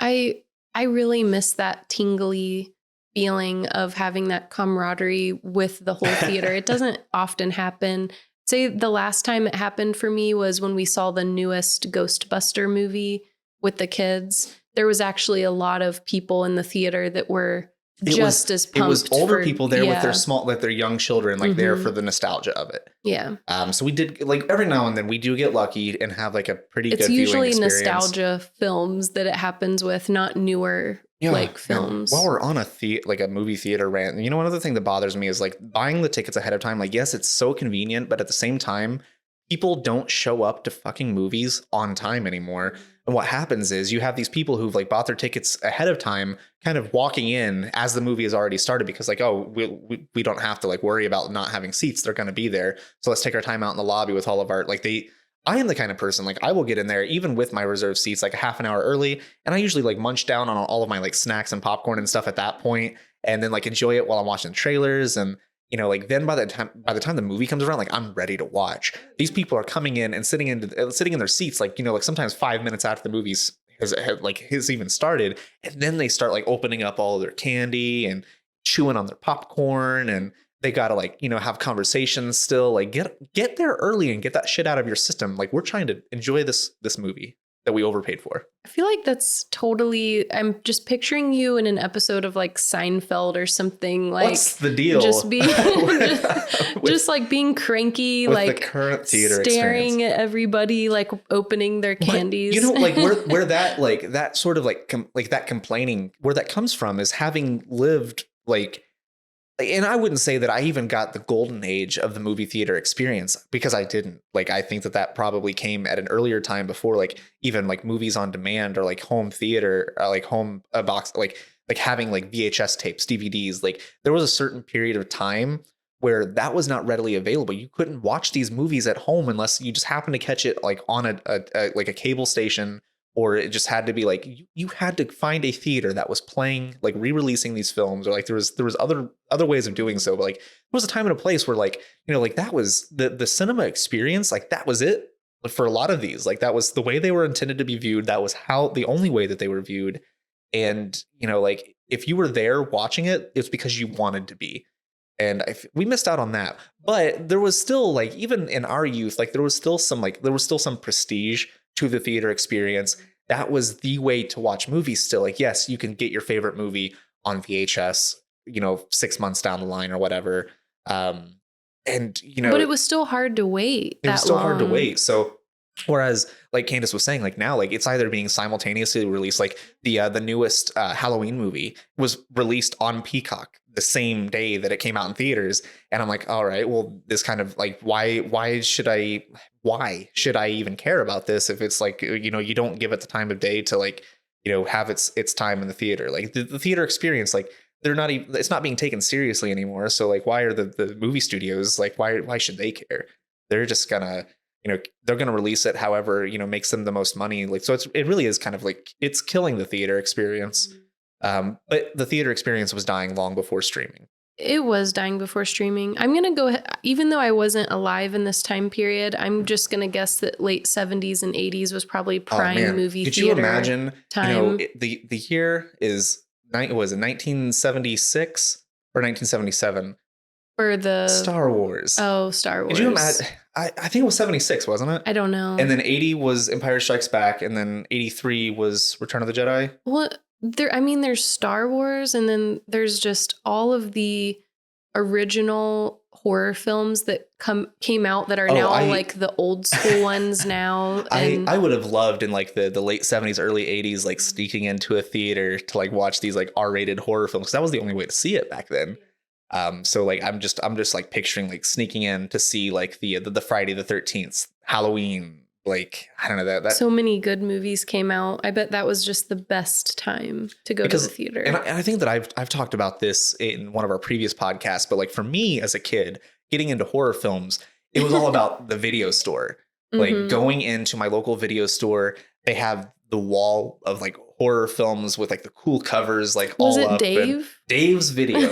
I really miss that tingly feeling of having that camaraderie with the whole theater. It doesn't often happen. Say the last time it happened for me was when we saw the newest Ghostbuster movie with the kids. There was actually a lot of people in the theater that were as pumped. It was older people there with their young children, like there for the nostalgia of it. Yeah. So we did like every now and then we do get lucky and have like a pretty good viewing experience. It's usually nostalgia films that it happens with, not newer films. While we're on a movie theater rant, one other thing that bothers me is like buying the tickets ahead of time. Like, yes, it's so convenient, but at the same time, people don't show up to fucking movies on time anymore. And what happens is you have these people who've like bought their tickets ahead of time, kind of walking in as the movie has already started because like, oh, we don't have to like worry about not having seats. They're going to be there. So let's take our time out in the lobby with all of our I am the kind of person, like I will get in there even with my reserved seats, like a half an hour early. And I usually like munch down on all of my like snacks and popcorn and stuff at that point, and then like enjoy it while I'm watching trailers. And, like then by the time the movie comes around, like I'm ready to watch. These people are coming in and sitting in their seats, like, like sometimes 5 minutes after the movie's has even started. And then they start like opening up all of their candy and chewing on their popcorn, and they got to like, have conversations still. Like get there early and get that shit out of your system. Like we're trying to enjoy this movie that we overpaid for. I feel like that's totally, I'm just picturing you in an episode of like Seinfeld or something. Like, what's the deal? Just being, just like being cranky, with like the current theater staring experience. At everybody, like opening their candies. Like where that, like that sort of like that complaining, where that comes from is having lived and I wouldn't say that I even got the golden age of the movie theater experience because I didn't. Like, I think that probably came at an earlier time before, like even like movies on demand or like home theater, or like home box, like having like VHS tapes, DVDs. Like there was a certain period of time where that was not readily available. You couldn't watch these movies at home unless you just happened to catch it like on a cable station. Or it just had to be like you had to find a theater that was playing, like re-releasing these films, or like there was other ways of doing so. But like there was a time and a place where like, like that was the cinema experience. Like that was it for a lot of these. Like that was the way they were intended to be viewed. That was the only way that they were viewed. And, like if you were there watching it, it's because you wanted to be. And we missed out on that. But there was still like, even in our youth, like there was still some prestige to the theater experience. That was the way to watch movies still. Like, yes, you can get your favorite movie on VHS, 6 months down the line or whatever. But it was still hard to wait. It was still hard to wait. So whereas like Kandace was saying, like now, like it's either being simultaneously released, like the newest Halloween movie was released on Peacock the same day that it came out in theaters. And I'm like, all right, well, this kind of like, why should I even care about this if it's like, you know, you don't give it the time of day to like, you know, have its time in the theater. Like the theater experience, like they're not even, it's not being taken seriously anymore. So like, why are the movie studios like, why should they care? They're just gonna, you know, they're gonna release it however, you know, makes them the most money. Like, so it really is kind of like, it's killing the theater experience. But the theater experience was dying long before streaming. It was dying before streaming. I'm going to go, even though I wasn't alive in this time period, I'm just going to guess that late 70s and 80s was probably prime movie Could theater. Could you imagine, time. You know, the year was it 1976 or 1977? For the Star Wars. Oh, Star Wars. Could you imagine? I think it was 76, wasn't it? I don't know. And then 80 was Empire Strikes Back, and then 83 was Return of the Jedi. Well, there's Star Wars, and then there's just all of the original horror films that came out that are like the old school ones now. And I would have loved in like the late 70s, early 80s, like sneaking into a theater to like watch these like R-rated horror films, because that was the only way to see it back then. So like I'm just like picturing like sneaking in to see like the Friday the 13th, Halloween. Like, I don't know that so many good movies came out. I bet that was just the best time to go to the theater. And I think that I've talked about this in one of our previous podcasts, but like for me as a kid, getting into horror films, it was all about the video store. Like going into my local video store, they have the wall of like horror films with like the cool covers, like was all it up. Dave? Dave's Video,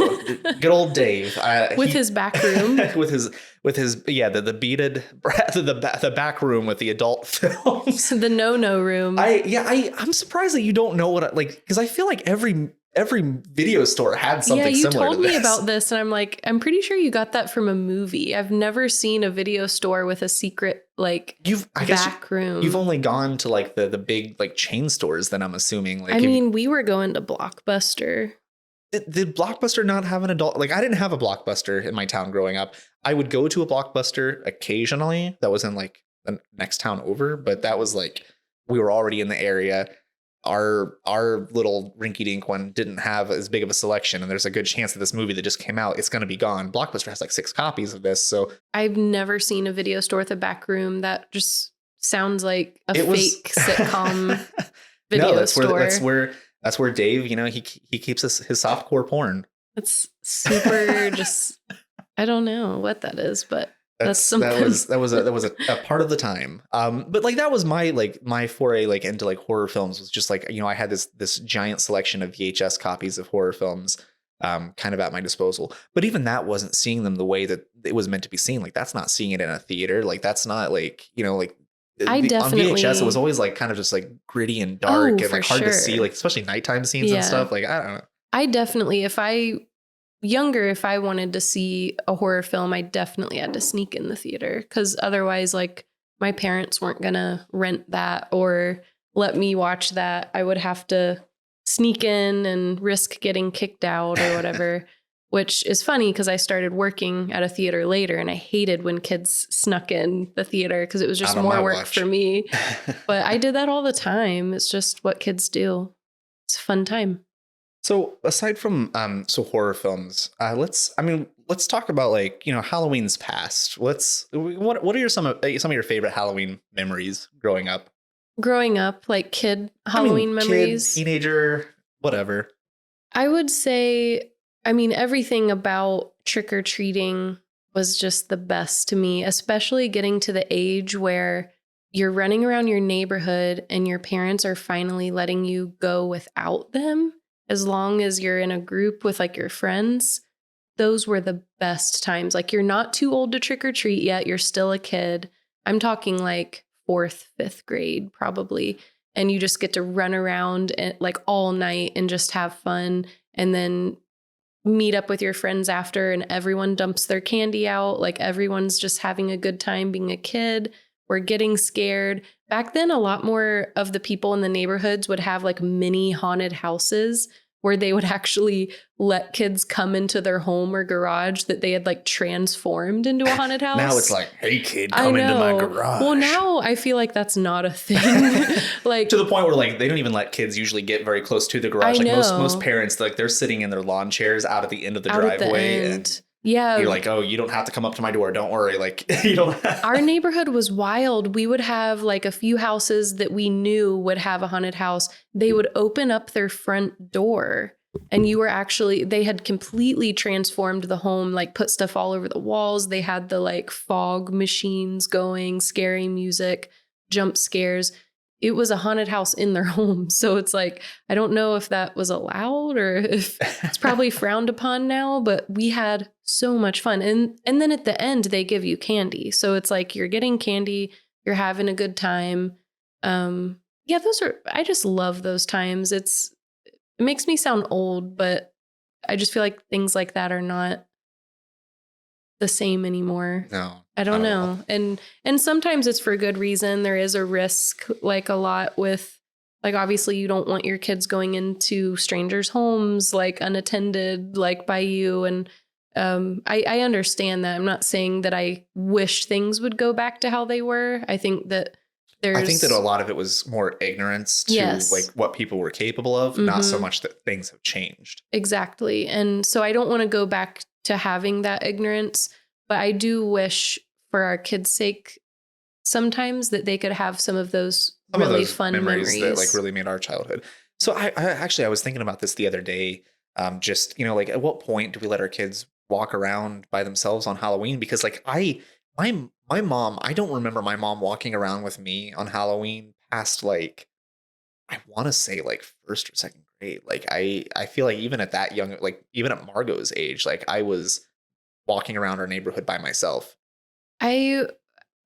good old Dave, his back room, with his the beaded the back room with the adult films, the no room. I'm surprised that you don't know what because I feel like every video store had something similar to this. Yeah, you told me about this, and I'm like, I'm pretty sure you got that from a movie. I've never seen a video store with a secret like back room. You've only gone to like the big like chain stores, then I'm assuming. Like, I mean, we were going to Blockbuster. Did Blockbuster not have an adult? Like, I didn't have a Blockbuster in my town growing up. I would go to a Blockbuster occasionally. That was in like the next town over, but that was like we were already in the area. Our little rinky-dink one didn't have as big of a selection, and there's a good chance that this movie that just came out, it's going to be gone. Blockbuster has like 6 copies of this, so I've never seen a video store with a back room. That just sounds like a fake sitcom video store. That's where Dave, you know, he keeps his softcore porn. It's super just, I don't know what that is, but that's something. That was a part of the time. But like that was my foray like into like horror films was just like, you know, I had this giant selection of VHS copies of horror films kind of at my disposal. But even that wasn't seeing them the way that it was meant to be seen. Like that's not seeing it in a theater. Like that's not like, you know, like on VHS, it was always like kind of just like gritty and dark and like hard to see, like especially nighttime scenes and stuff. Like, I don't know. I definitely, if I wanted to see a horror film, I definitely had to sneak in the theater, because otherwise, like my parents weren't going to rent that or let me watch that. I would have to sneak in and risk getting kicked out or whatever. Which is funny because I started working at a theater later, and I hated when kids snuck in the theater because it was just more work for me. But I did that all the time. It's just what kids do. It's a fun time. So aside from horror films, let's talk about like, you know, Halloween's past. What are some of your favorite Halloween memories growing up? Growing up, like Halloween memories, teenager, whatever. I would say, I mean, everything about trick-or-treating was just the best to me, especially getting to the age where you're running around your neighborhood and your parents are finally letting you go without them, as long as you're in a group with like your friends. Those were the best times. Like you're not too old to trick-or-treat yet. You're still a kid. I'm talking like 4th, 5th grade probably. And you just get to run around and like all night and just have fun. And then meet up with your friends after, and everyone dumps their candy out. Like everyone's just having a good time being a kid. We're getting scared. Back then, a lot more of the people in the neighborhoods would have like mini haunted houses where they would actually let kids come into their home or garage that they had like transformed into a haunted house. Now it's like, hey kid, come into my garage. Well, now I feel like that's not a thing. Like to the point where like they don't even let kids usually get very close to the garage. Like most parents, like they're sitting in their lawn chairs out at the end of the driveway. And yeah, you're like, oh, you don't have to come up to my door. Don't worry. Like you don't. Our neighborhood was wild. We would have like a few houses that we knew would have a haunted house. They would open up their front door and they had completely transformed the home, like put stuff all over the walls. They had the like fog machines going, scary music, jump scares. It was a haunted house in their home. So it's like, I don't know if that was allowed or if it's probably frowned upon now, but we had so much fun. And then at the end, they give you candy. So it's like, you're getting candy, you're having a good time. Yeah, I just love those times. It makes me sound old, but I just feel like things like that are not the same anymore. No. I don't know. And sometimes it's for good reason. There is a risk, like a lot with, like, obviously you don't want your kids going into strangers' homes, like unattended, like by you. And I understand that. I'm not saying that I wish things would go back to how they were. I think that a lot of it was more ignorance to like what people were capable of, not so much that things have changed. Exactly. And so I don't want to go back to having that ignorance, but I do wish for our kids' sake sometimes that they could have some of those fun memories that like really made our childhood. So I was thinking about this the other day. Just, you know, like at what point do we let our kids walk around by themselves on Halloween? Because like my mom, I don't remember my mom walking around with me on Halloween past like, I want to say like first or second grade. Like I feel like even at that young, like even at Margot's age, like I was walking around our neighborhood by myself. I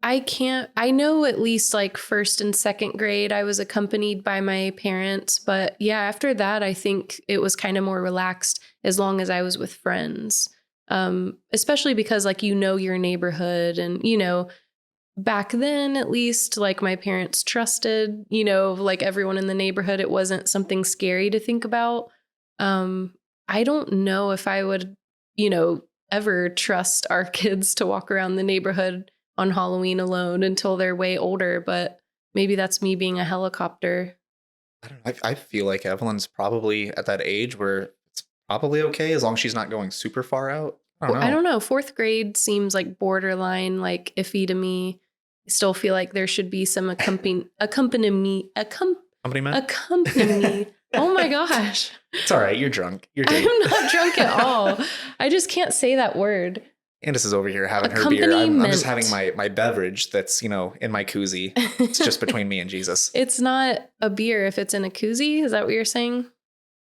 know at least like first and second grade, I was accompanied by my parents. But yeah, after that, I think it was kind of more relaxed as long as I was with friends. Especially because like, you know, your neighborhood and, you know, back then, at least like my parents trusted, you know, like everyone in the neighborhood. It wasn't something scary to think about. I don't know if I would, you know, ever trust our kids to walk around the neighborhood on Halloween alone until they're way older, but maybe that's me being a helicopter. I don't know. I feel like Evelyn's probably at that age where it's probably okay as long as she's not going super far out. I don't know. Fourth grade seems like borderline, like iffy to me. I still feel like there should be some accompaniment. Oh my gosh. It's all right. You're drunk. I'm not drunk at all. I just can't say that word. Candace is over here having her beer. I'm just having my beverage that's, you know, in my koozie. It's just between me and Jesus. It's not a beer if it's in a koozie. Is that what you're saying?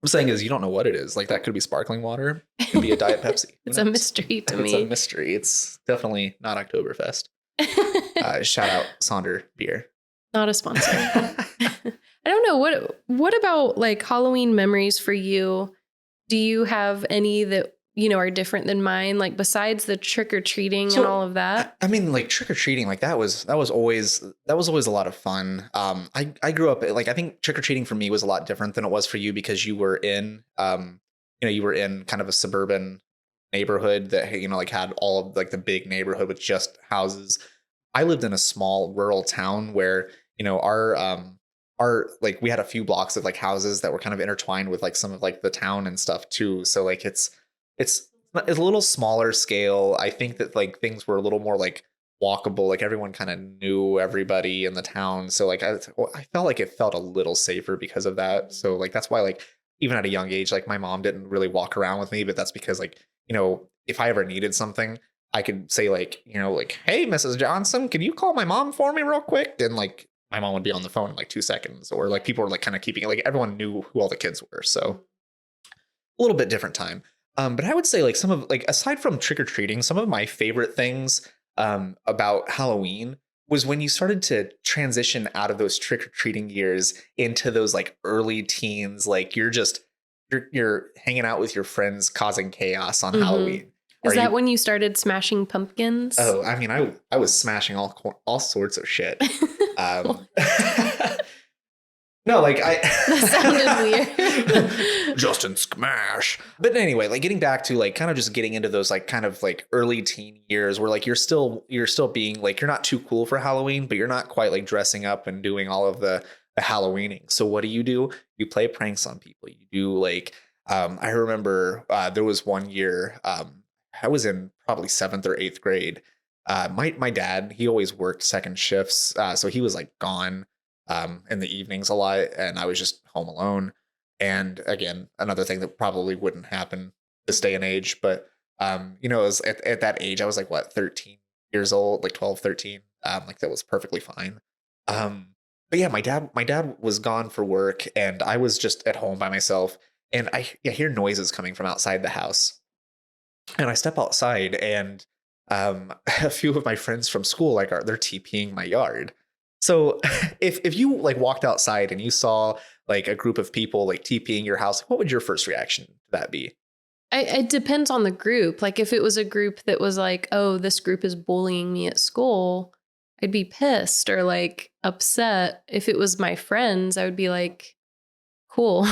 I'm saying is you don't know what it is. Like that could be sparkling water. It could be a Diet Pepsi. It's a mystery to me. It's a mystery. It's definitely not Oktoberfest. Shout out Sonder Beer. Not a sponsor. I don't know. What about like Halloween memories for you? Do you have any that, you know, are different than mine? Like besides the trick-or-treating and all of that? I mean, like trick-or-treating, like that was always a lot of fun. I grew up like, I think trick-or-treating for me was a lot different than it was for you because you were in, you were in kind of a suburban neighborhood that, you know, like had all of like the big neighborhood with just houses. I lived in a small rural town where, you know, our like we had a few blocks of like houses that were kind of intertwined with like some of like the town and stuff too. So like it's a little smaller scale. I think that like things were a little more like walkable. Like everyone kind of knew everybody in the town. So like I felt like it felt a little safer because of that. So like that's why like even at a young age, like my mom didn't really walk around with me, but that's because like, you know, if I ever needed something, I could say like, you know, like, hey, Mrs. Johnson, can you call my mom for me real quick? And like my mom would be on the phone in like 2 seconds, or like people were like kind of keeping it, like everyone knew who all the kids were. So a little bit different time. But I would say like some of like, aside from trick-or-treating, some of my favorite things about Halloween was when you started to transition out of those trick-or-treating years into those like early teens, like you're hanging out with your friends causing chaos on Halloween. Is that when you started smashing pumpkins? Oh, I mean, I was smashing all sorts of shit. No, like That sounded weird. Justin Smash. But anyway, like getting back to like kind of just getting into those like kind of like early teen years where like you're still being like, you're not too cool for Halloween, but you're not quite like dressing up and doing all of the Halloweening. So what do? You play pranks on people. You do like, I remember there was one year I was in probably 7th or 8th grade. My dad, he always worked second shifts. So he was like gone in the evenings a lot, and I was just home alone. And again, another thing that probably wouldn't happen this day and age, but it was at that age, I was like, what, 13 years old, like 12, 13. Like that was perfectly fine. But yeah, my dad was gone for work, and I was just at home by myself, and I hear noises coming from outside the house. And I step outside, and a few of my friends from school, like, they're TPing my yard. So if you like walked outside and you saw like a group of people like TPing your house, what would your first reaction to that be? It depends on the group. Like if it was a group that was like, oh, this group is bullying me at school, I'd be pissed or like upset. If it was my friends, I would be like, cool.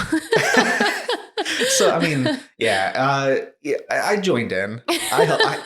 So, I mean, I joined in.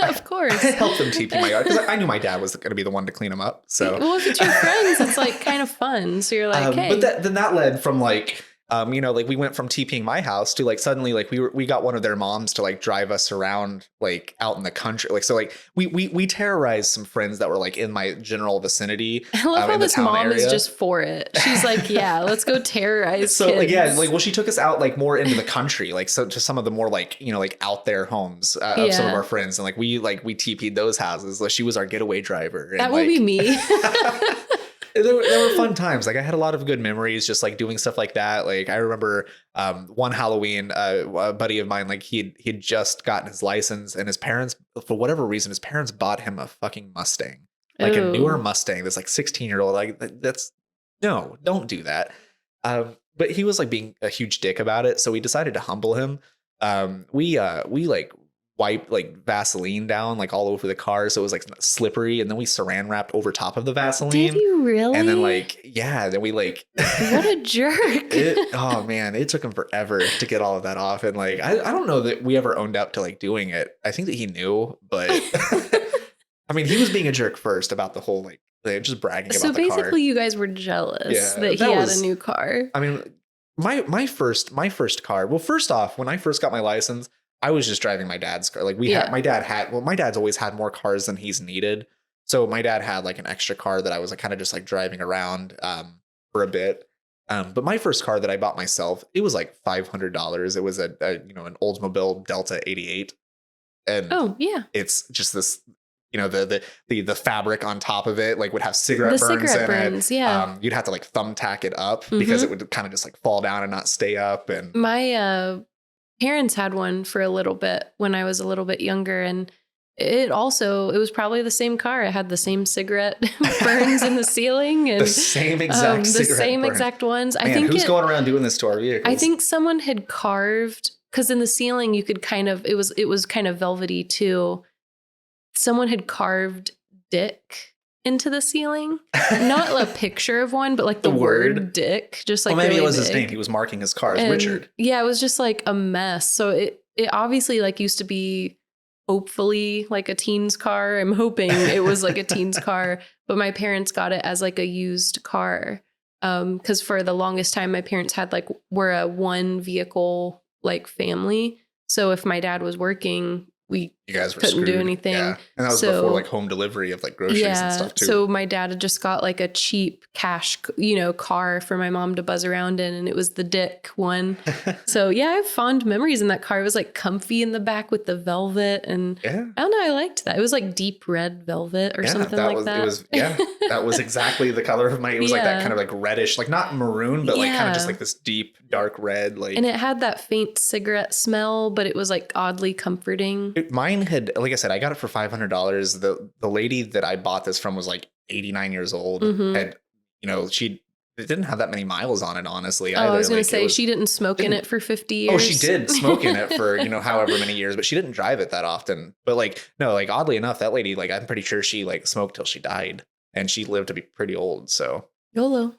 Of course. I helped them TP my yard because I knew my dad was going to be the one to clean them up. So, well, if it's your friends, it's like kind of fun. So you're like, hey. But then that led from like, like we went from TPing my house to like suddenly like we got one of their moms to like drive us around like out in the country. Like, so like we terrorized some friends that were like in my general vicinity. I love how this mom area. Is just for it. She's like, yeah, let's go terrorize so kids. Like, yeah, like, well, she took us out like more into the country, like so to some of the more like, like out there homes of some of our friends. And like we TP'd those houses. Like, she was our getaway driver. And, that will be me. There were fun times. Like I had a lot of good memories just like doing stuff like that. Like I remember one Halloween, a buddy of mine, like he'd just gotten his license, and his parents, for whatever reason, his parents bought him a fucking Mustang, like a newer Mustang. That's like 16-year-old. Like no, don't do that. But he was like being a huge dick about it. So we decided to humble him. We like wiped like Vaseline down like all over the car, so it was like slippery, and then we saran wrapped over top of the Vaseline. Did you really? And then like, yeah, then we like what a jerk. Oh man, it took him forever to get all of that off. And like I don't know that we ever owned up to like doing it. I think that he knew, but I mean, he was being a jerk first about the whole like just bragging about the car. So basically you guys were jealous that he had a new car. I mean, my first car, well, first off, when I first got my license, I was just driving my dad's car. Like my dad's always had more cars than he's needed. So my dad had like an extra car that I was like kind of just like driving around for a bit. But my first car that I bought myself, it was like $500. It was an Oldsmobile Delta 88. And it's just this, the fabric on top of it, like would have cigarette burns in it. Yeah. You'd have to like thumbtack it up because it would kind of just like fall down and not stay up. And my parents had one for a little bit when I was a little bit younger, and it was probably the same car. It had the same cigarette burns in the ceiling and the same exact ones. Man, I think who's going around doing this to our vehicles? I think someone had carved, because in the ceiling you could kind of, it was kind of velvety too. Someone had carved dick into the ceiling. Not a picture of one, but like the word dick, just like, well, maybe really it was big. His name. He was marking his car as Richard. Yeah, it was just like a mess. So it obviously like used to be hopefully like a teen's car. I'm hoping it was like a teen's car, but my parents got it as like a used car. Because for the longest time, my parents were a one vehicle like family. So if my dad was working, you guys couldn't do anything. Yeah. And that was before like home delivery of like groceries and stuff too. So my dad had just got like a cheap cash, car for my mom to buzz around in, and it was the dick one. So yeah, I have fond memories in that car. It was like comfy in the back with the velvet, and I don't know, I liked that. It was like deep red velvet or something like that. It was that was exactly the color of it was like that kind of like reddish, like not maroon, but like kind of just like this deep dark red, like. And it had that faint cigarette smell, but it was like oddly comforting. Mine had, like I said, I got it for $500. The lady that I bought this from was like 89 years old. Had, it didn't have that many miles on it, honestly. Oh, I was going to say, she didn't smoke in it for 50 years. Oh, she did smoke in it for, however many years, but she didn't drive it that often. But like, no, like oddly enough, that lady, like, I'm pretty sure she like smoked till she died, and she lived to be pretty old. So YOLO.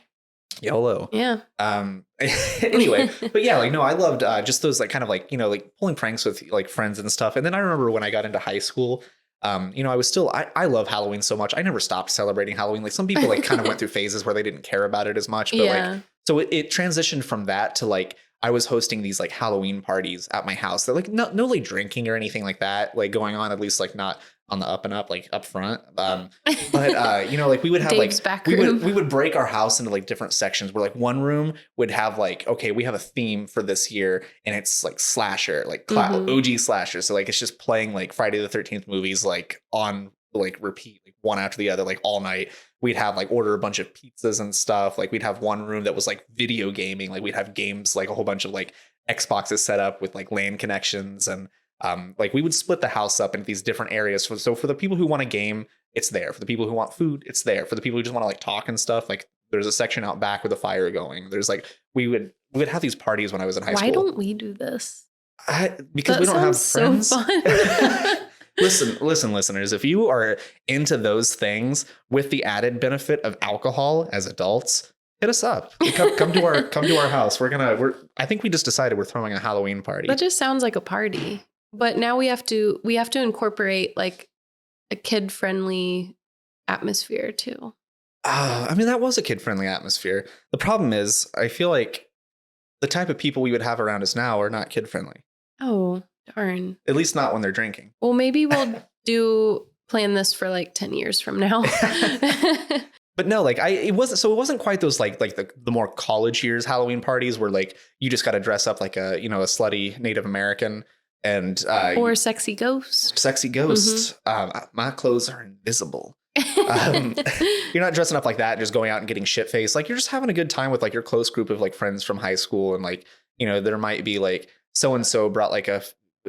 YOLO. Yeah. Anyway, but yeah, like, no, I loved just those like kind of like, like pulling pranks with like friends and stuff. And then I remember when I got into high school, I was still, I love Halloween so much. I never stopped celebrating Halloween. Like some people like kind of went through phases where they didn't care about it as much, but like, so it transitioned from that to like, I was hosting these like Halloween parties at my house. They're like, no like drinking or anything like that, like going on, at least like not on the up and up, like up front. But like we would have Dave's like, back we room. would break our house into like different sections where like one room would have like, okay, we have a theme for this year and it's like slasher, like OG slasher. So like, it's just playing like Friday the 13th movies, like on like repeat, like one after the other, like all night. We'd have like order a bunch of pizzas and stuff. Like we'd have one room that was like video gaming. Like we'd have games, like a whole bunch of like Xboxes set up with like LAN connections. And like we would split the house up into these different areas. So for the people who want a game, it's there. For the people who want food, it's there. For the people who just want to like talk and stuff, like there's a section out back with a fire going. There's like, we would have these parties when I was in high school. Why don't we do this? Because we don't have friends. So fun. Listen, listeners, if you are into those things with the added benefit of alcohol as adults, hit us up. Come to our house. I think we just decided we're throwing a Halloween party. That just sounds like a party. But now we have to incorporate like a kid-friendly atmosphere too. I mean, that was a kid-friendly atmosphere. The problem is, I feel like the type of people we would have around us now are not kid-friendly. Oh, darn. At least not when they're drinking. Well, maybe we'll plan this for like 10 years from now. But no, like it wasn't quite those like the more college years Halloween parties where like you just got to dress up like a slutty Native American and or sexy ghost. Mm-hmm. My clothes are invisible. You're not dressing up like that, just going out and getting shit faced. Like you're just having a good time with like your close group of like friends from high school. And like, there might be like so-and-so brought like a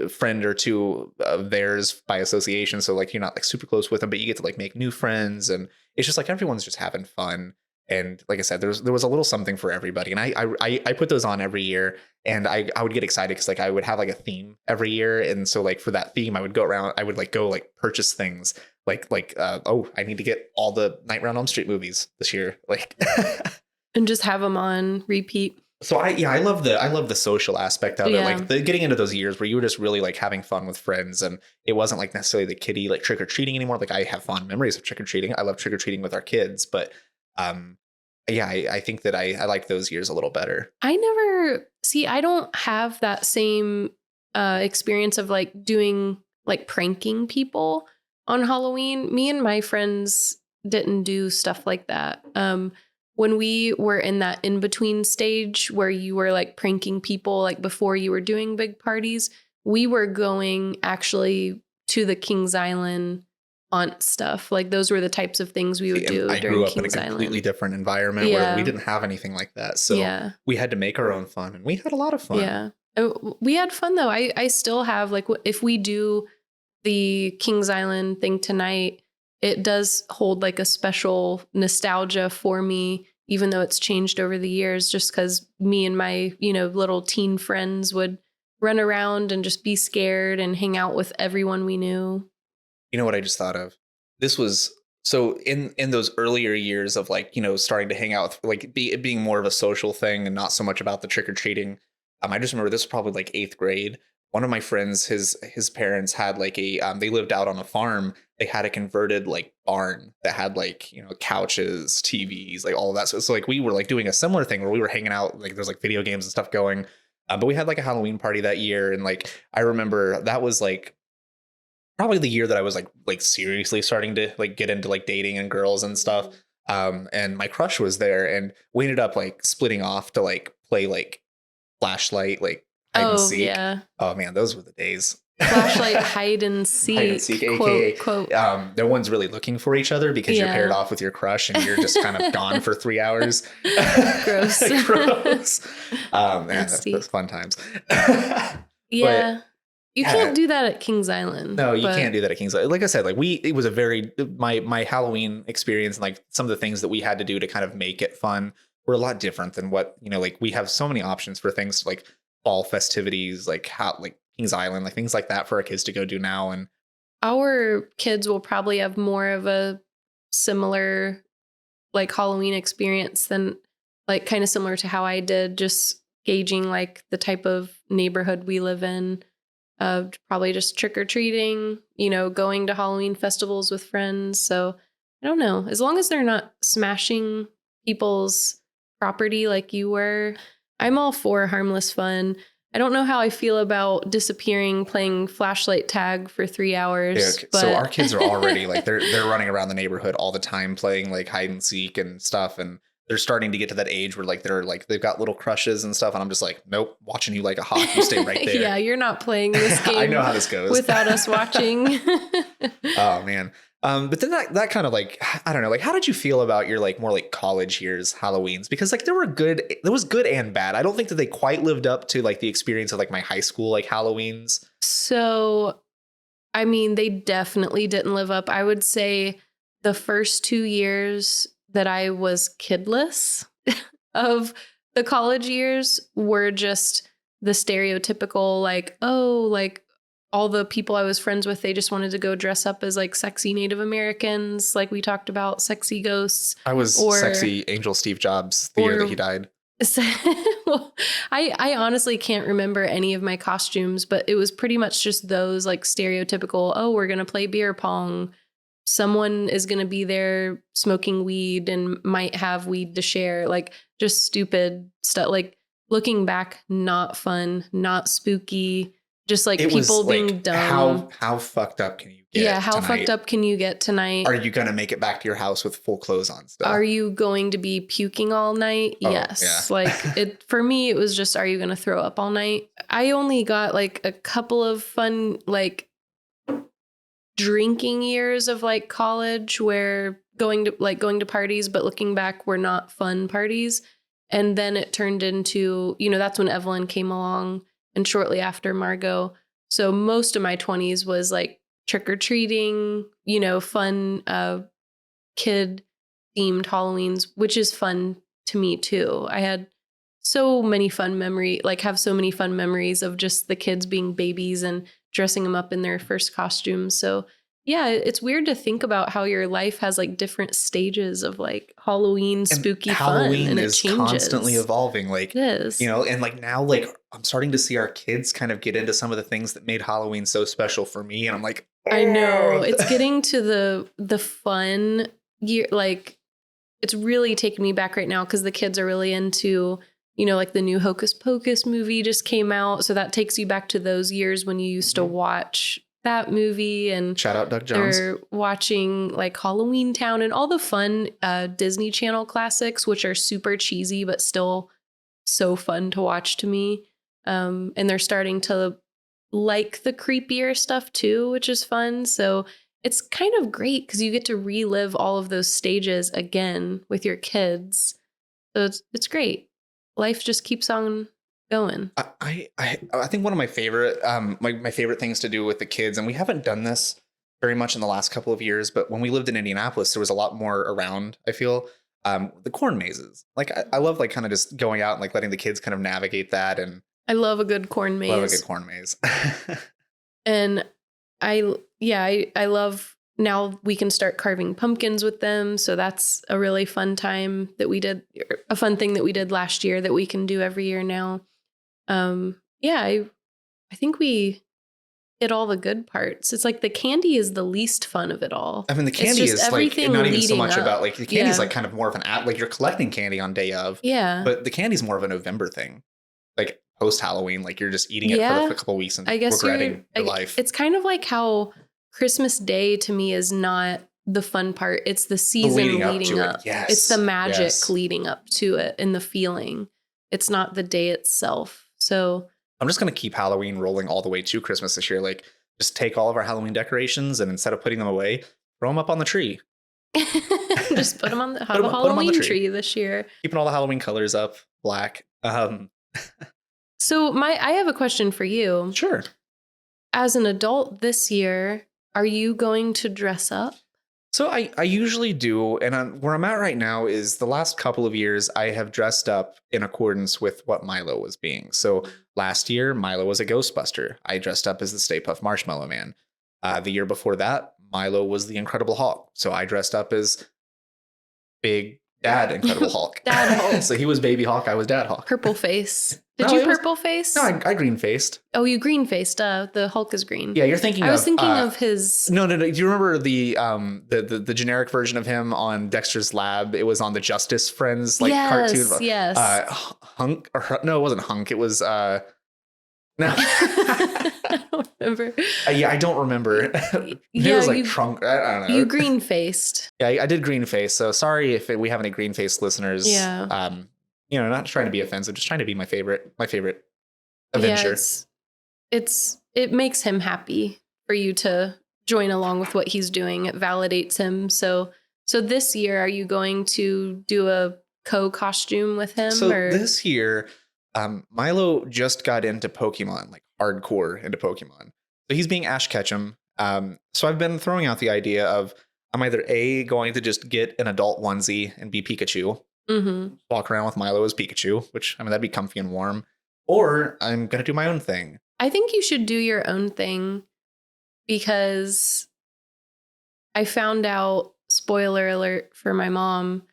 friend or two of theirs by association. So like, you're not like super close with them, but you get to like make new friends. And it's just like, everyone's just having fun. And like I said, there was a little something for everybody. And I put those on every year, and I would get excited because like I would have like a theme every year. And so like for that theme, I would go around, I would like go like purchase things like I need to get all the Nightmare on Elm Street movies this year. Like, and just have them on repeat. So I love the social aspect of it, like getting into those years where you were just really like having fun with friends, and it wasn't like necessarily the kiddie like trick or treating anymore. Like I have fond memories of trick or treating. I love trick or treating with our kids, but I think that I like those years a little better. I don't have that same experience of like doing like pranking people on Halloween. Me and my friends didn't do stuff like that. When we were in that in-between stage where you were like pranking people like before you were doing big parties, we were going actually to the Kings Island aunt stuff. Like those were the types of things we would do. I grew up in a completely different environment where we didn't have anything like that. So we had to make our own fun, and we had a lot of fun. Yeah. We had fun though. I still have like, if we do the Kings Island thing tonight, it does hold like a special nostalgia for me, even though it's changed over the years, just because me and my, little teen friends would run around and just be scared and hang out with everyone we knew. You know what I just thought of? This was so in those earlier years of like, starting to hang out with like it being more of a social thing and not so much about the trick or treating. I just remember this was probably like 8th grade. One of my friends, his parents had like they lived out on a farm. They had a converted like barn that had like, couches, TVs, like all of that. So like we were like doing a similar thing where we were hanging out, like there's like video games and stuff going. But we had like a Halloween party that year. And like, I remember that was like probably the year that I was like seriously starting to like get into like dating and girls and stuff. And my crush was there, and we ended up like splitting off to like play like flashlight, like hide and seek. Yeah. Oh man, those were the days. Flashlight, hide and seek. Hide and seek, a.k.a. quote. No one's really looking for each other because you're paired off with your crush and you're just kind of gone for 3 hours. Gross. Gross. Man, that's fun times. Yeah. But, you can't do that at Kings Island. No, you can't do that at Kings Island. Like I said, like it was a very, my Halloween experience and like some of the things that we had to do to kind of make it fun were a lot different than what, like we have so many options for things like fall festivities, like Kings Island, like things like that for our kids to go do now. And our kids will probably have more of a similar like Halloween experience than like kind of similar to how I did, just gauging like the type of neighborhood we live in. Probably just trick or treating, going to Halloween festivals with friends. So I don't know. As long as they're not smashing people's property like you were, I'm all for harmless fun. I don't know how I feel about disappearing, playing flashlight tag for 3 hours. Yeah, okay. But So our kids are already like they're running around the neighborhood all the time playing like hide and seek and stuff, and they're starting to get to that age where like they've got little crushes and stuff, and I'm just like, nope, watching you like a hawk. You stay right there. Yeah, you're not playing this game. I know how this goes without us watching. Oh man. But then that kind of like, I don't know, like, how did you feel about your like more like college years Halloweens? Because like there was good and bad. I don't think that they quite lived up to like the experience of like my high school like Halloweens. So, I mean, they definitely didn't live up. I would say the first 2 years that I was kidless of the college years were just the stereotypical like, oh, like all the people I was friends with, they just wanted to go dress up as like sexy Native Americans. Like we talked about sexy ghosts. I was sexy Angel Steve Jobs the year that he died. Well, I honestly can't remember any of my costumes, but it was pretty much just those like stereotypical, oh, we're going to play beer pong. Someone is going to be there smoking weed and might have weed to share. Like just stupid stuff. Like looking back, not fun, not spooky. Just like it people being like, dumb. How fucked up can you get? Yeah, how fucked up can you get tonight? Are you gonna make it back to your house with full clothes on still? Are you going to be puking all night? Oh, yes. Yeah. Like for me, it was just, are you gonna throw up all night? I only got like a couple of fun like drinking years of like college where going to parties, but looking back were not fun parties. And then it turned into, that's when Evelyn came along. And shortly after Margot. So most of my 20s was like trick-or-treating, fun kid themed Halloweens, which is fun to me too. I had so many fun memories of just the kids being babies and dressing them up in their first costumes. So yeah, it's weird to think about how your life has like different stages of like Halloween spooky Halloween fun, and is constantly evolving. Like, it is. And like now, like I'm starting to see our kids kind of get into some of the things that made Halloween so special for me, and I'm like, I know it's getting to the fun year. Like, it's really taking me back right now because the kids are really into, like the new Hocus Pocus movie just came out, so that takes you back to those years when you used to watch that movie. And shout out Doug Jones. They're watching like Halloween Town and all the fun Disney Channel classics, which are super cheesy but still so fun to watch to me. And they're starting to like the creepier stuff too, which is fun. So it's kind of great because you get to relive all of those stages again with your kids. So it's great. Life just keeps on going. I think one of my favorite my favorite things to do with the kids, and we haven't done this very much in the last couple of years, but when we lived in Indianapolis, there was a lot more around, I feel. The corn mazes. Like I love like kind of just going out and like letting the kids kind of navigate that. And I love a good corn maze. Love a good corn maze. And I love now we can start carving pumpkins with them. So that's a really fun time that we did, a fun thing that we did last year that we can do every year now. I think we hit all the good parts. It's like the candy is the least fun of it all. I mean, the candy is like not even so much about like the candy is like kind of more of an like you're collecting candy on day of. Yeah. But the candy is more of a November thing. Like post Halloween, like you're just eating it for a couple of weeks and regretting your life. It's kind of like how Christmas Day to me is not the fun part. It's the season leading up. Yes. It's the magic leading up to it and the feeling. It's not the day itself. So I'm just going to keep Halloween rolling all the way to Christmas this year. Like just take all of our Halloween decorations and instead of putting them away, throw them up on the tree. Just put them on the Halloween tree this year. Keeping all the Halloween colors up, black. So I have a question for you. Sure. As an adult this year, are you going to dress up? So I usually do. And where I'm at right now is the last couple of years, I have dressed up in accordance with what Milo was being. So last year, Milo was a Ghostbuster. I dressed up as the Stay Puft Marshmallow Man. The year before that, Milo was the Incredible Hulk. So I dressed up as big Dad Incredible Hulk. Dad Hulk. So he was Baby Hulk. I was Dad Hulk. Purple face. Did No, you it was- purple face? No, I green faced. Oh, you green faced. The Hulk is green. Yeah, you're thinking. I was thinking of his. No. Do you remember the generic version of him on Dexter's Lab? It was on the Justice Friends cartoon. Yes. Hunk or no, it wasn't Hunk. It was no. I don't remember. Yeah, I don't remember. It was like Trunk. I don't know. You green faced. Yeah, I did green face. So sorry if we have any green face listeners. Yeah. Not trying to be offensive, just trying to be my favorite Avenger. Yeah, it makes him happy for you to join along with what he's doing. It validates him. So this year, are you going to do a costume with him? So this year, Milo just got into Pokemon, like hardcore into Pokemon. So he's being Ash Ketchum. So I've been throwing out the idea of I'm either going to just get an adult onesie and be Pikachu, walk around with Milo as Pikachu, which that'd be comfy and warm, or I'm going to do my own thing. I think you should do your own thing because I found out, spoiler alert for my mom,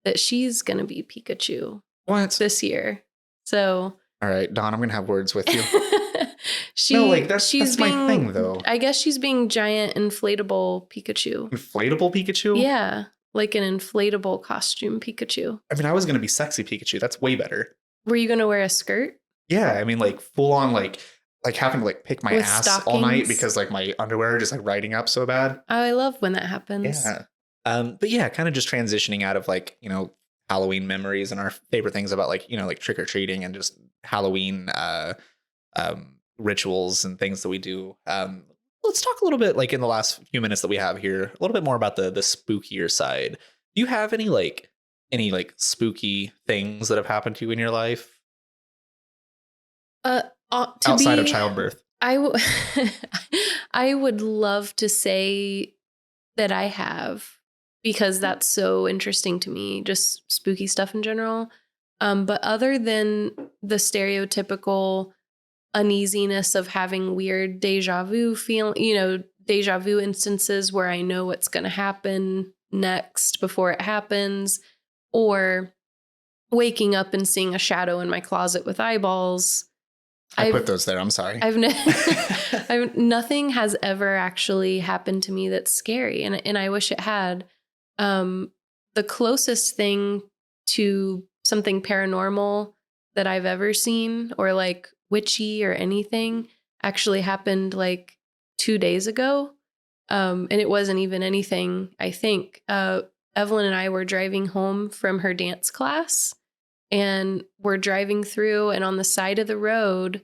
that she's going to be Pikachu this year. So, all right, Dawn, I'm going to have words with you. She's my thing, though. I guess she's being giant inflatable Pikachu. Inflatable Pikachu? Yeah, like an inflatable costume Pikachu. I was going to be sexy Pikachu. That's way better. Were you going to wear a skirt? Yeah, like full on like having to pick my ass stockings all night because my underwear are just riding up so bad. Oh, I love when that happens. Yeah. But yeah, kind of just transitioning out of Halloween memories and our favorite things about trick or treating and just Halloween rituals and things that we do. Let's talk a little bit in the last few minutes that we have here, a little bit more about the spookier side. Do you have any spooky things that have happened to you in your life? Outside of childbirth. I would love to say that I have, because that's so interesting to me, just spooky stuff in general. But other than the stereotypical uneasiness of having weird deja vu instances where I know what's going to happen next before it happens, or waking up and seeing a shadow in my closet with eyeballs. I put those there. I'm sorry. Nothing has ever actually happened to me that's scary, and I wish it had. The closest thing to something paranormal that I've ever seen, or witchy or anything, actually happened 2 days ago. And it wasn't even anything, I think. Evelyn and I were driving home from her dance class, and we're driving through, and on the side of the road,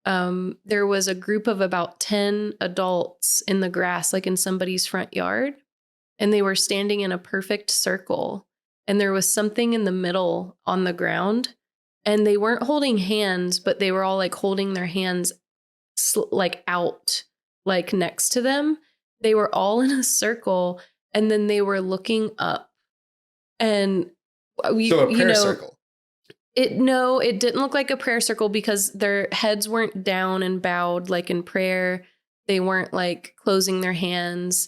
there was a group of about 10 adults in the grass, in somebody's front yard. And they were standing in a perfect circle. And there was something in the middle on the ground. And they weren't holding hands, but they were all holding their hands out, next to them. They were all in a circle. And then they were looking up. And so a prayer circle. It didn't look like a prayer circle because their heads weren't down and bowed in prayer. They weren't closing their hands.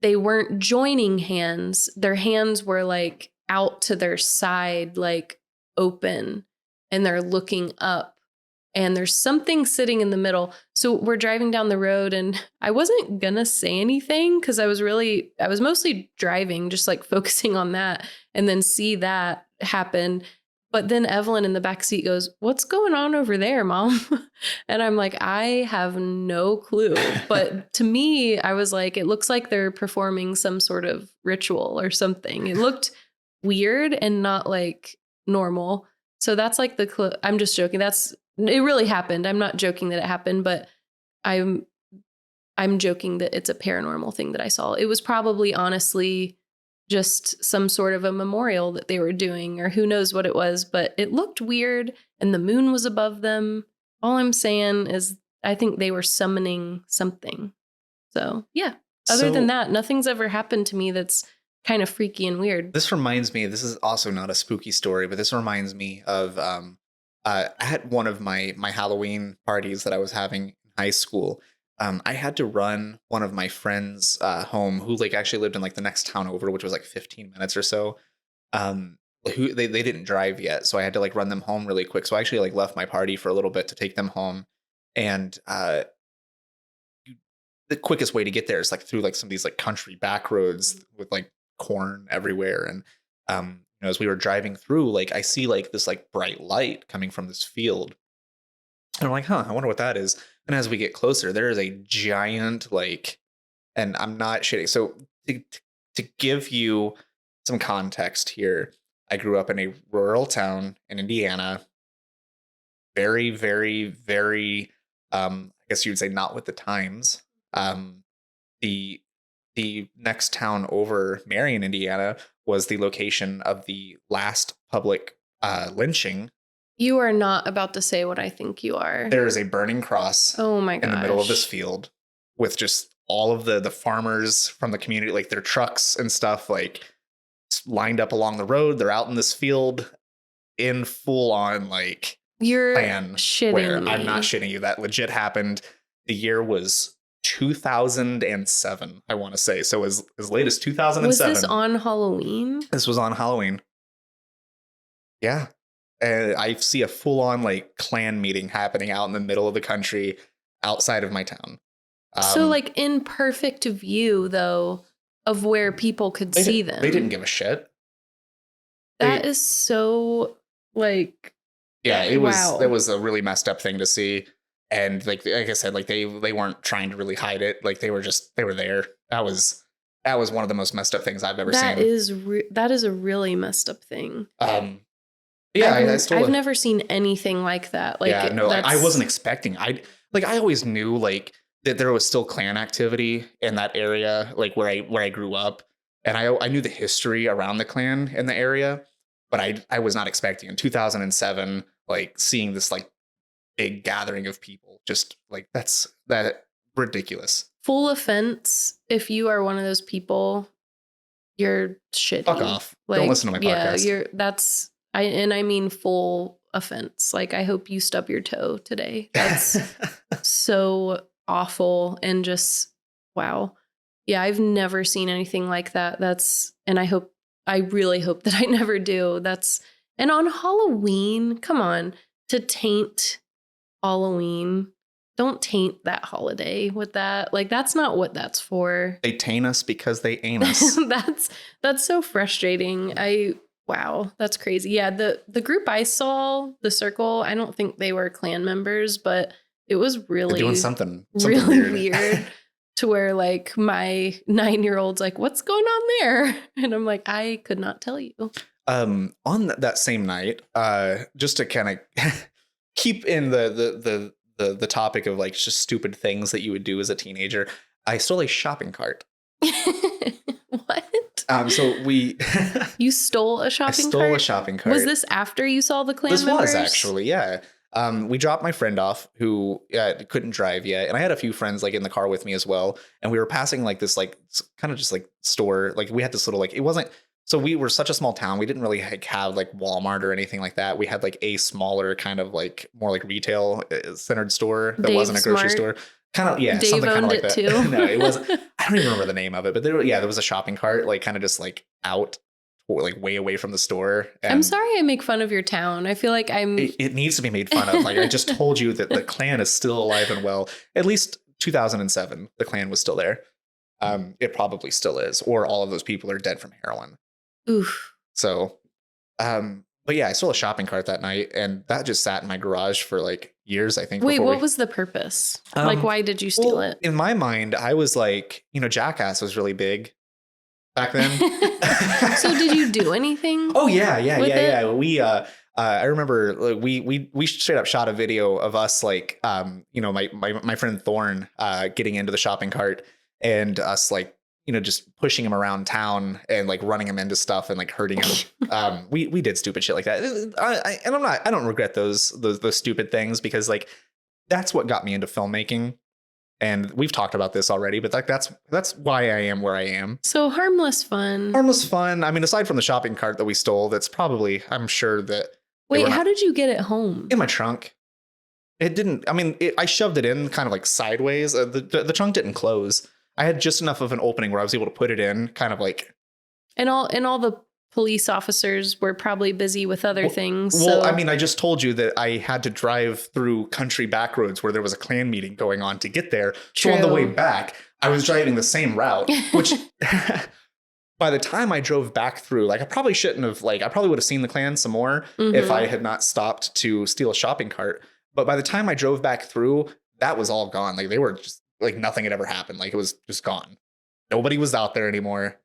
They weren't joining hands. Their hands were out to their side, open, and they're looking up, and there's something sitting in the middle. So we're driving down the road, and I wasn't gonna say anything because I was mostly driving, just focusing on that, and then see that happen. But then Evelyn in the backseat goes, "What's going on over there, Mom?" And I'm like, I have no clue. But to me, I was like, it looks like they're performing some sort of ritual or something. It looked weird and not normal. So that's I'm just joking. It really happened. I'm not joking that it happened, but I'm joking that it's a paranormal thing that I saw. It was probably honestly just some sort of a memorial that they were doing, or who knows what it was, but it looked weird, and the moon was above them. All I'm saying is I think they were summoning something. So yeah, other than that, nothing's ever happened to me that's kind of freaky and weird. This reminds me, this is also not a spooky story, but this reminds me of at one of my Halloween parties that I was having in high school. I had to run one of my friends home who actually lived in the next town over, which was 15 minutes or so. who they didn't drive yet, so I had to like run them home really quick. So I actually like left my party for a little bit to take them home, and the quickest way to get there is like through like some of these like country back roads with like corn everywhere. And as we were driving through, like I see like this like bright light coming from this field, and I'm like, huh, I wonder what that is. And as we get closer, there is a giant like, and I'm not shitting. So to give you some context here, I grew up in a rural town in Indiana. Very, very, very, I guess you would say not with the times. The next town over, Marion, Indiana, was the location of the last public lynching. You are not about to say what I think you are. There is a burning cross oh my gosh. in the middle of this field with just all of the farmers from the community, like their trucks and stuff, like lined up along the road. They're out in this field in full on like you're plan. Shitting me. I'm not shitting you. That legit happened. The year was 2007, I want to say. So as late as 2007. Was this on Halloween? This was on Halloween. Yeah. And I see a full on like Klan meeting happening out in the middle of the country outside of my town. So like in perfect view though of where people could see them. They didn't give a shit. That is so like, yeah, it was a really messed up thing to see. And like I said, like they weren't trying to really hide it. Like they were there. That was one of the most messed up things I've ever seen. That is a really messed up thing. Yeah, I've never seen anything like that. Like, yeah, no, like, I wasn't expecting. I always knew like that there was still Klan activity in that area, like where I grew up, and I knew the history around the Klan in the area, but I was not expecting in 2007 like seeing this like big gathering of people. Just like that ridiculous. Full offense, if you are one of those people, you're shitty. Fuck off. Like, don't listen to my podcast. Yeah, I mean full offense. Like I hope you stub your toe today. That's so awful and just wow. Yeah, I've never seen anything like that. And I really hope that I never do. And on Halloween, come on, to taint Halloween. Don't taint that holiday with that. Like that's not what that's for. They taint us because they ain't us. That's so frustrating. Wow, that's crazy. Yeah, the group I saw, the circle, I don't think they were Klan members, but it was really they're doing something really weird to where like my 9-year-old's like, what's going on there? And I'm like, I could not tell you. On that same night, just to kind of keep in the topic of like just stupid things that you would do as a teenager, I stole a shopping cart. What? So you stole a shopping cart? I stole a shopping cart. Was this after you saw the Klan members? This was actually, yeah. We dropped my friend off who couldn't drive yet. And I had a few friends like in the car with me as well. And we were passing like this, like kind of just like store. Like we had this little, like, it wasn't, so we were such a small town. We didn't really like have like Walmart or anything like that. We had like a smaller kind of like more like retail centered store that wasn't a grocery store. Kind of, yeah, Dave something kind of like that. Too. No, it wasn't. I don't even remember the name of it, but there was a shopping cart, like kind of just like out, like way away from the store. And I'm sorry I make fun of your town. I feel like it needs to be made fun of. Like I just told you that the Klan is still alive and well. At least 2007, the Klan was still there. It probably still is, or all of those people are dead from heroin. Oof. So, but yeah, I stole a shopping cart that night, and that just sat in my garage for like years, I think. Wait, what was the purpose? Like, why did you steal it? In my mind, I was like, Jackass was really big back then. So did you do anything? Oh yeah. We I remember like, we straight up shot a video of us like my friend Thorne getting into the shopping cart and us like just pushing him around town and like running him into stuff and like hurting him. We did stupid shit like that. I don't regret those stupid things because like that's what got me into filmmaking. And we've talked about this already, but like that's why I am where I am. So harmless fun. Harmless fun. I mean, aside from the shopping cart that we stole, that's probably, I'm sure that. Wait, how did you get it home? In my trunk. It didn't. I mean, I shoved it in kind of like sideways. The trunk didn't close. I had just enough of an opening where I was able to put it in, kind of like. And all the police officers were probably busy with other things. Well, I mean, I just told you that I had to drive through country back roads where there was a Klan meeting going on to get there. True. So on the way back, I was driving the same route, which by the time I drove back through, like I probably shouldn't have, like I probably would have seen the Klan some more if I had not stopped to steal a shopping cart. But by the time I drove back through, that was all gone. Like they were just like nothing had ever happened. Like it was just gone. Nobody was out there anymore.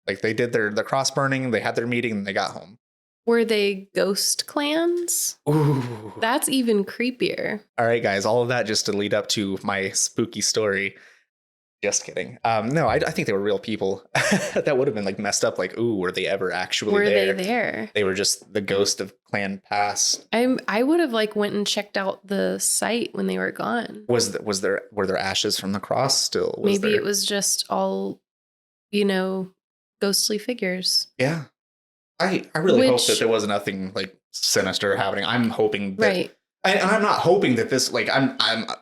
Like they did the cross burning, they had their meeting, and they got home. Were they ghost clans? Ooh. That's even creepier. All right, guys, all of that just to lead up to my spooky story. Just kidding. No, I think they were real people. That would have been like messed up. Like, ooh, were they ever actually Were there? they there? They were just the ghost of Clan Pass. I would have like went and checked out the site when they were gone. Were there ashes from the cross still? Maybe it was just all, ghostly figures. Yeah. I really hope that there was nothing like sinister happening. I'm hoping that, right. And I'm not hoping that this, like,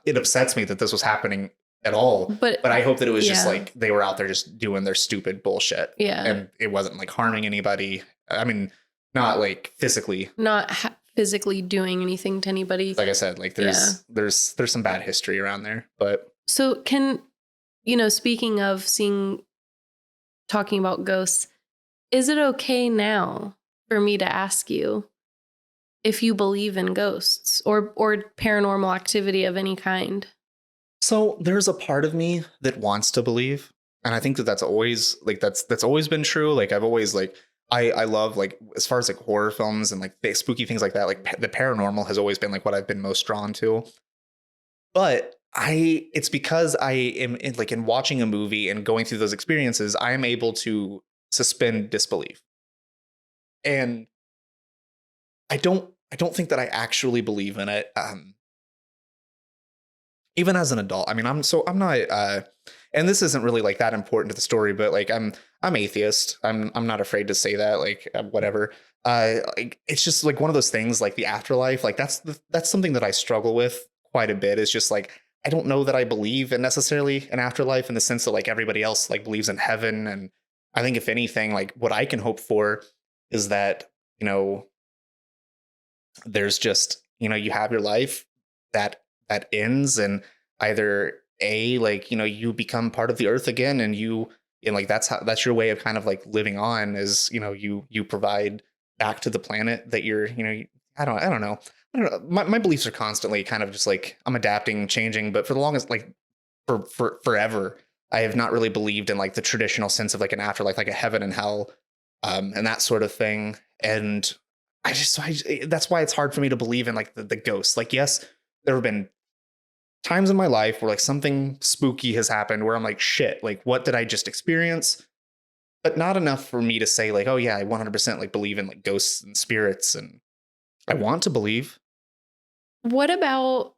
it upsets me that this was happening at all. But I hope that it was just like they were out there just doing their stupid bullshit. Yeah. And it wasn't like harming anybody. I mean, not like physically. Not physically doing anything to anybody. Like I said, like there's some bad history around there. But so speaking of talking about ghosts, is it okay now for me to ask you if you believe in ghosts or paranormal activity of any kind? So there's a part of me that wants to believe. And I think that that's always like, that's always been true. Like I've always like, I love like, as far as like horror films and like spooky things like that, like the paranormal has always been like what I've been most drawn to. But it's because I am in watching a movie and going through those experiences, I am able to suspend disbelief. And I don't think that I actually believe in it. Even as an adult, I mean, I'm not, and this isn't really like that important to the story, but like I'm atheist. I'm not afraid to say that, like whatever. Like it's just like one of those things, like the afterlife. Like that's something that I struggle with quite a bit. It's just like I don't know that I believe in necessarily an afterlife in the sense that like everybody else like believes in heaven. And I think if anything, like what I can hope for is that there's just you have your life that ends, and either you become part of the earth again, and like that's your way of kind of like living on, is you provide back to the planet that you're I don't know. My beliefs are constantly kind of just like I'm adapting, changing, but for the longest, like for forever, I have not really believed in like the traditional sense of like an afterlife, like a heaven and hell, and that sort of thing. And that's why it's hard for me to believe in like the ghosts. Like, yes, there have been times in my life where like something spooky has happened where I'm like, shit, like what did I just experience? But not enough for me to say like, oh yeah, I 100% like believe in like ghosts and spirits, and I want to believe. What about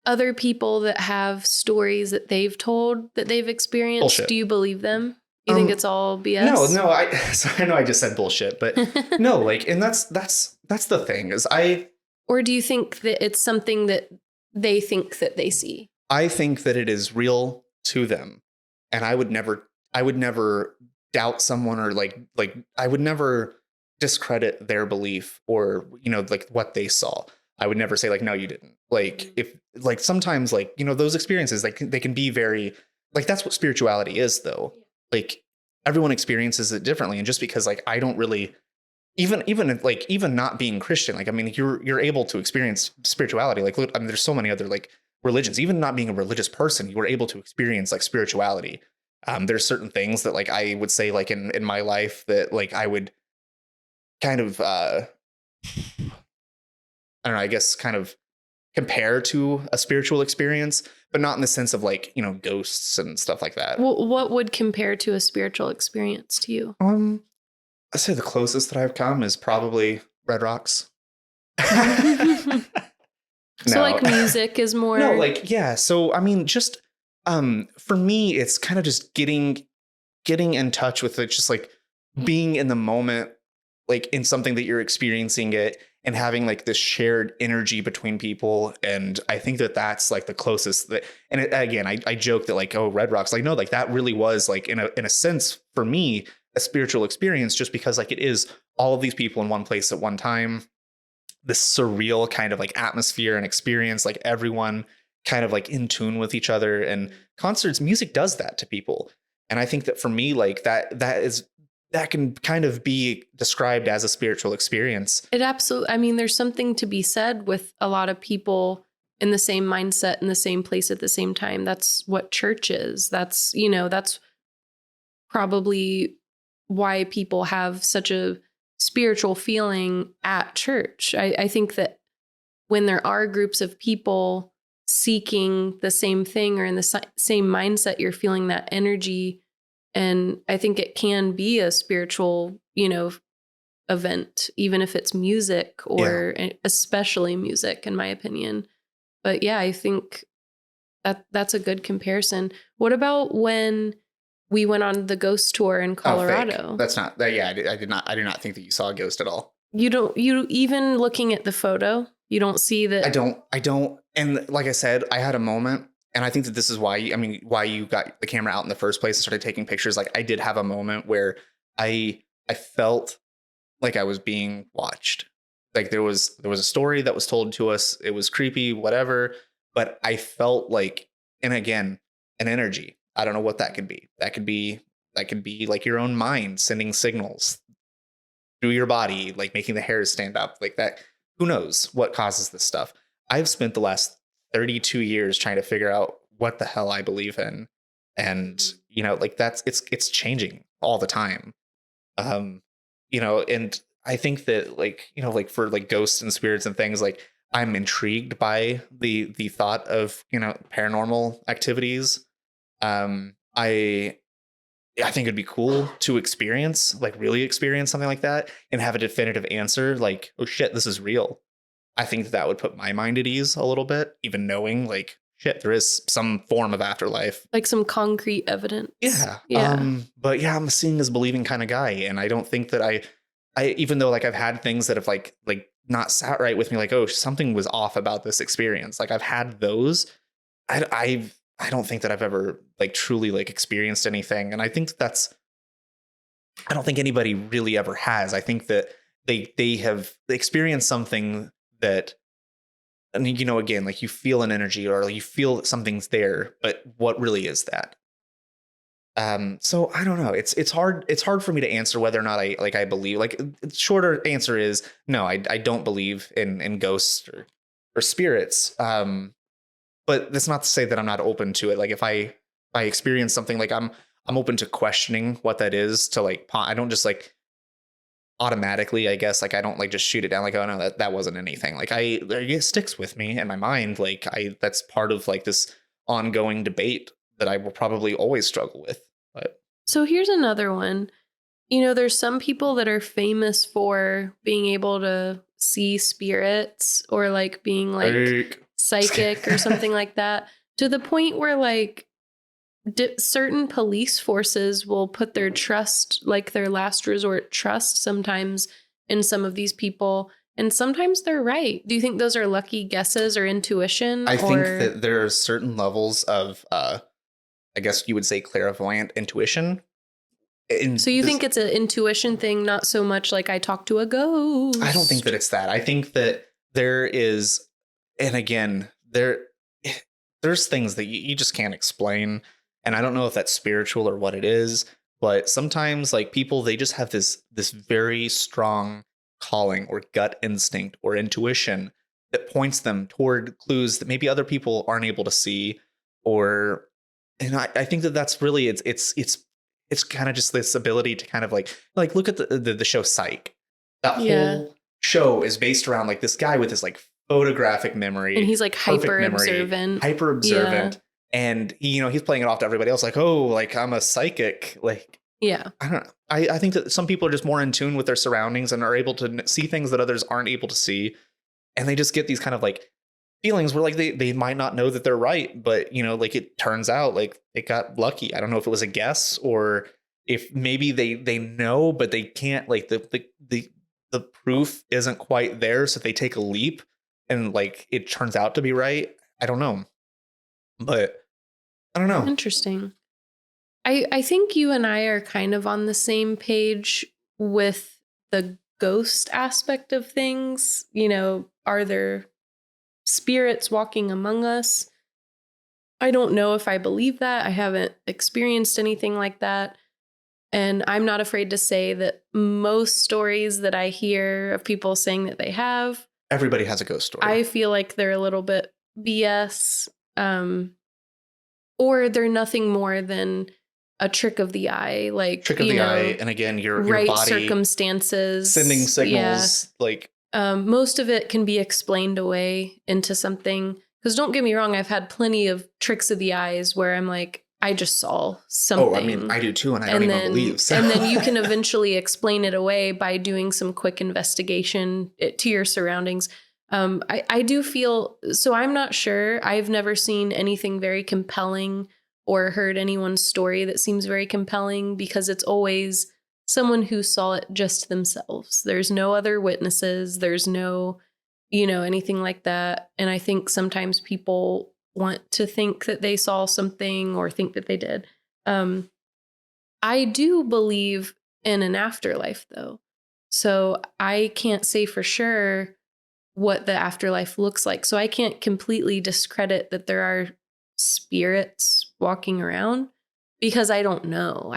other people that have stories that they've told that they've experienced? Bullshit. Do you believe them? You think it's all BS? No, I know I just said bullshit, but no, like, and that's the thing is or do you think that it's something that they think that they see? I think that it is real to them. And I would never doubt someone, or like I would never discredit their belief or, like what they saw. I would never say like, no, you didn't. Like if like sometimes like, those experiences, like they can be very like, that's what spirituality is though. Like everyone experiences it differently. And just because like, I don't really, even not being Christian, like, I mean, you're able to experience spirituality. Like, look, I mean, there's so many other like religions, even not being a religious person, you were able to experience like spirituality. There's certain things that like, I would say like in my life that like, I would kind of, I don't know, I guess kind of compare to a spiritual experience, but not in the sense of like, ghosts and stuff like that. Well, what would compare to a spiritual experience to you? I'd say the closest that I've come is probably Red Rocks. So like music is more. No, like, yeah. So, I mean, just, for me, it's kind of just getting in touch with it, just like being in the moment, like in something that you're experiencing it, and having like this shared energy between people. And I think that that's like the closest that, and again, I joke that like, oh, Red Rocks, like, no, like that really was like in a sense for me, a spiritual experience just because like it is all of these people in one place at one time, this surreal kind of like atmosphere and experience, like everyone kind of like in tune with each other. And concerts, music does that to people. And I think that for me, like that can kind of be described as a spiritual experience. It absolutely, I mean, there's something to be said with a lot of people in the same mindset, in the same place at the same time. That's what church is. That's, that's probably why people have such a spiritual feeling at church. I think that when there are groups of people seeking the same thing or in the same mindset, you're feeling that energy. And I think it can be a spiritual, event, even if it's music or especially music, in my opinion. But yeah, I think that's a good comparison. What about when we went on the ghost tour in Colorado? Oh, that's not that. Yeah, I did not think that you saw a ghost at all. You even looking at the photo, you don't see that. I don't. And like I said, I had a moment. And I think that this is why you got the camera out in the first place and started taking pictures. Like I did have a moment where I felt like I was being watched. Like there was a story that was told to us. It was creepy, whatever. But I felt like, and again, an energy. I don't know what that could be. That could be like your own mind sending signals through your body, like making the hairs stand up like that. Who knows what causes this stuff? I've spent the last 32 years trying to figure out what the hell I believe in. And, like it's changing all the time. And I think that like for like ghosts and spirits and things, like I'm intrigued by the thought of, paranormal activities. I think it'd be cool to really experience something like that and have a definitive answer. Like, oh shit, this is real. I think that would put my mind at ease a little bit, even knowing like, shit, there is some form of afterlife. Like some concrete evidence. Yeah. But yeah, I'm a seeing is believing kind of guy. And I don't think that I even though like I've had things that have like not sat right with me, like, oh, something was off about this experience. Like I've had those. I don't think that I've ever like truly like experienced anything. And I think I don't think anybody really ever has. I think that they have experienced something that, and again, like you feel an energy or you feel that something's there, but what really is that? So I don't know. It's hard for me to answer whether or not I believe. Like shorter answer is no, I don't believe in ghosts or spirits. But that's not to say that I'm not open to it. Like if I experience something, like I'm open to questioning what that is. To like, I don't just like automatically, I guess, like I don't like just shoot it down like, oh no, that wasn't anything. Like it sticks with me in my mind. Like that's part of like this ongoing debate that I will probably always struggle with. But so here's another one. There's some people that are famous for being able to see spirits or like being like psychic or something like that, to the point where like certain police forces will put their trust, like their last resort trust sometimes in some of these people. And sometimes they're right. Do you think those are lucky guesses or intuition? I think that there are certain levels of, I guess you would say clairvoyant intuition. So you think it's an intuition thing, not so much like I talk to a ghost? I don't think that it's that. I think that there is, and again, there's things that you just can't explain. And I don't know if that's spiritual or what it is, but sometimes like people, they just have this very strong calling or gut instinct or intuition that points them toward clues that maybe other people aren't able to see. And I think that that's really, it's kind of just this ability to kind of like look at the show Psych. That whole show is based around like this guy with this like photographic memory. And he's like hyper observant. Yeah. And he's playing it off to everybody else like, oh, like I'm a psychic. Like, yeah, I don't know. I think that some people are just more in tune with their surroundings and are able to see things that others aren't able to see. And they just get these kind of like feelings where like they might not know that they're right, but like it turns out like it got lucky. I don't know if it was a guess or if maybe they know, but they can't, like the proof isn't quite there. So they take a leap and like it turns out to be right. I don't know. But I don't know. Interesting. I think you and I are kind of on the same page with the ghost aspect of things. You know, are there spirits walking among us? I don't know if I believe that. I haven't experienced anything like that. And I'm not afraid to say that most stories that I hear of people saying that they have, Everybody has a ghost story. I feel like they're a little bit BS, or they're nothing more than a trick of the eye, like trick of the eye, and again, your right body circumstances, sending signals. Like most of it can be explained away into something. Because don't get me wrong, I've had plenty of tricks of the eyes where I'm like, I just saw something. Oh, I mean, I do too, and I don't even believe. So. And then you can eventually explain it away by doing some quick investigation to your surroundings. I do feel, so I'm not sure. I've never seen anything very compelling or heard anyone's story that seems very compelling, because it's always someone who saw it just themselves. There's no other witnesses. There's no, anything like that. And I think sometimes people want to think that they saw something or think that they did. I do believe in an afterlife, though. So I can't say for sure what the afterlife looks like. So I can't completely discredit that there are spirits walking around, because I don't know.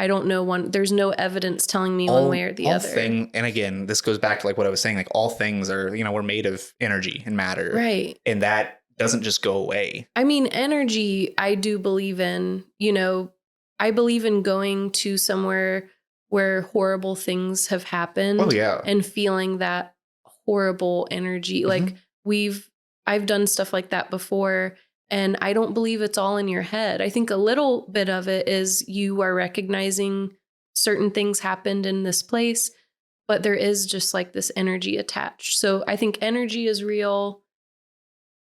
There's no evidence telling me one way or the other. And again, this goes back to like what I was saying, like all things are, we're made of energy and matter. Right. And that doesn't just go away. I mean, energy, I do believe in, I believe in going to somewhere where horrible things have happened. Oh, yeah. And feeling that horrible energy. Mm-hmm. Like I've done stuff like that before, and I don't believe it's all in your head. I think a little bit of it is you are recognizing certain things happened in this place, but there is just like this energy attached. So I think energy is real.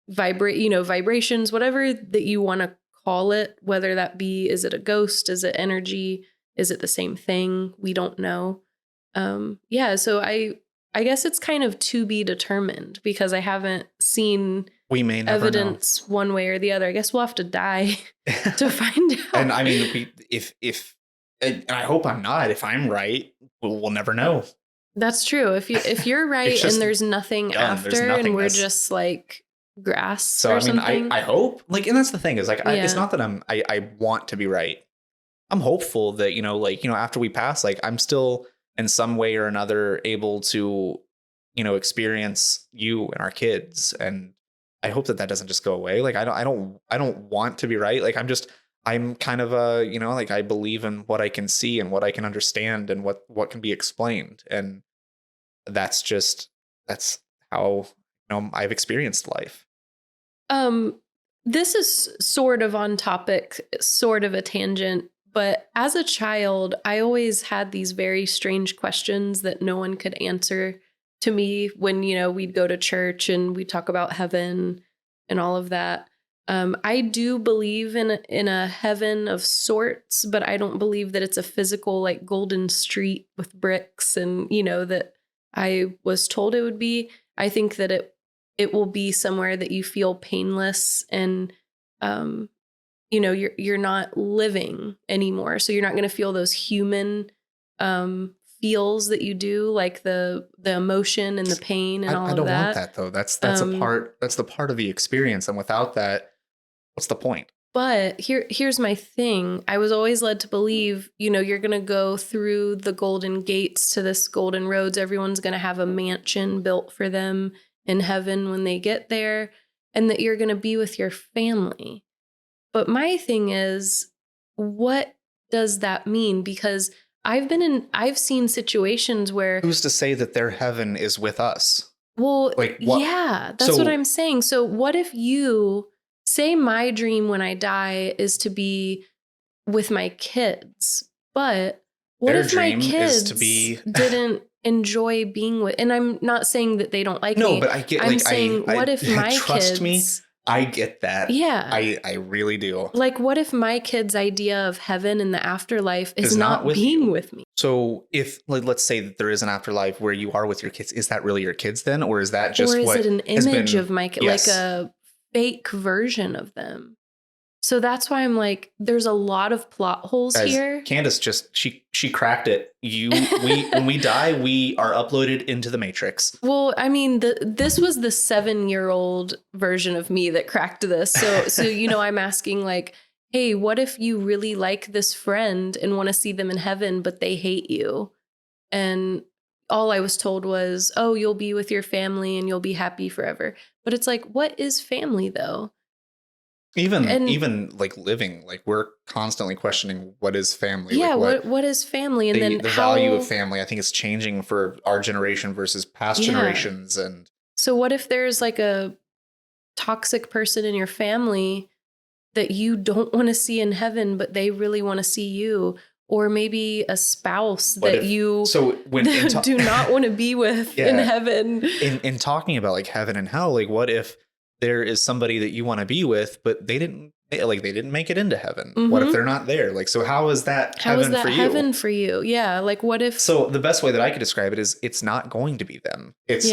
Vibrations, whatever that you want to call it, whether that be, is it a ghost? Is it energy? Is it the same thing? We don't know. So I guess it's kind of to be determined, because I haven't seen evidence one way or the other. I guess we'll have to die to find out. And I mean, and I hope I'm not. If I'm right, we'll never know. That's true. If you're right and there's nothing after, and we're just like grass. So or something. I hope, like, and that's the thing is like, it's not that I want to be right. I'm hopeful that, after we pass, like I'm still in some way or another able to, experience you and our kids. And I hope that doesn't just go away. Like, I don't want to be right. Like, I'm kind of like I believe in what I can see and what I can understand and what can be explained. And that's how, I've experienced life. This is sort of on topic, sort of a tangent, but as a child, I always had these very strange questions that no one could answer to me when, we'd go to church and we'd talk about heaven and all of that. I do believe in a heaven of sorts, but I don't believe that it's a physical, like golden street with bricks and, that I was told it would be. I think that it will be somewhere that you feel painless and, you're not living anymore. So you're not going to feel those human feels that you do, like the emotion and the pain and all of that. I don't want that though. That's the part of the experience. And without that, what's the point? But here's my thing. I was always led to believe, you're going to go through the golden gates to this golden roads. Everyone's going to have a mansion built for them in heaven when they get there, and that you're going to be with your family. But my thing is, what does that mean? Because I've seen situations where, who's to say that their heaven is with us? Well, like, yeah, that's what I'm saying. So what if you say my dream when I die is to be with my kids, but what if my kids didn't enjoy being with, and I'm not saying that they don't like me. No, but I get, I'm saying, what if my trust kids... me, I get that. Yeah. I really do. Like, what if my kids' idea of heaven and the afterlife is not being with me? So if, let's say that there is an afterlife where you are with your kids, is that really your kids then? Or is that just it an image of my kids, like a fake version of them? So that's why I'm like, there's a lot of plot holes here. Kandace just she cracked it. When we die, we are uploaded into the Matrix. Well, I mean, this was the 7-year-old version of me that cracked this. So I'm asking like, hey, what if you really like this friend and want to see them in heaven, but they hate you? And all I was told was, oh, you'll be with your family and you'll be happy forever. But it's like, what is family though? Even like living, like we're constantly questioning what is family. Yeah, like what is family, and then the value of family. I think is changing for our generation versus past generations. And so, what if there's like a toxic person in your family that you don't want to see in heaven, but they really want to see you, or maybe a spouse that you do not want to be with in heaven. In talking about like heaven and hell, like what if there is somebody that you want to be with, but they didn't make it into heaven. Mm-hmm. What if they're not there? Like, so how is that heaven for you? Yeah. Like what if? So the best way that I could describe it is it's not going to be them. It's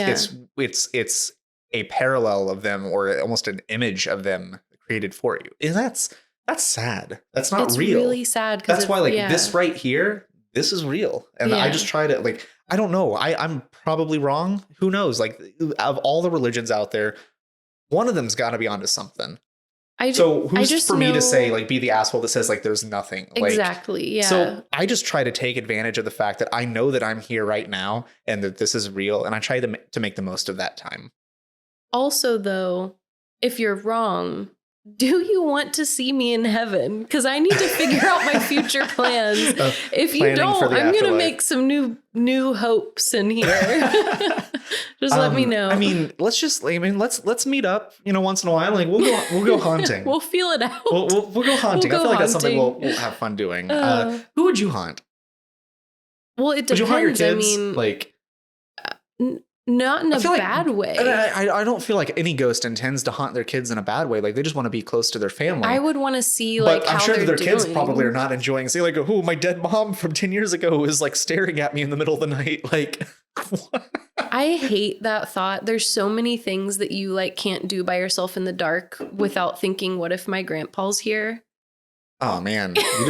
a parallel of them, or almost an image of them created for you. And that's sad. That's not real. It's really sad. That's why this right here, this is real. And I just try to like, I don't know. I'm probably wrong. Who knows? Like of all the religions out there, one of them's got to be onto something. So who's for me to say, like, be the asshole that says, like, there's nothing? Exactly, yeah. So I just try to take advantage of the fact that I know that I'm here right now and that this is real. And I try to make the most of that time. Also, though, if you're wrong, do you want to see me in heaven? Because I need to figure out my future plans. If you don't, I'm going to make some new hopes in here. Just let me know. I mean, let's meet up, once in a while. Like we'll go hunting. We'll feel it out. We'll go hunting. I feel like that's something we'll have fun doing. Who would you hunt? Well, it depends. Would you hunt your kids? I mean, like, not in a bad way. I don't feel like any ghost intends to haunt their kids in a bad way. Like they just want to be close to their family. I would want to see like how they're doing. I'm sure that their kids probably are not enjoying. Say like, oh, my dead mom from 10 years ago is like staring at me in the middle of the night. Like, I hate that thought. There's so many things that you like can't do by yourself in the dark without thinking, what if my grandpa's here? Oh man, you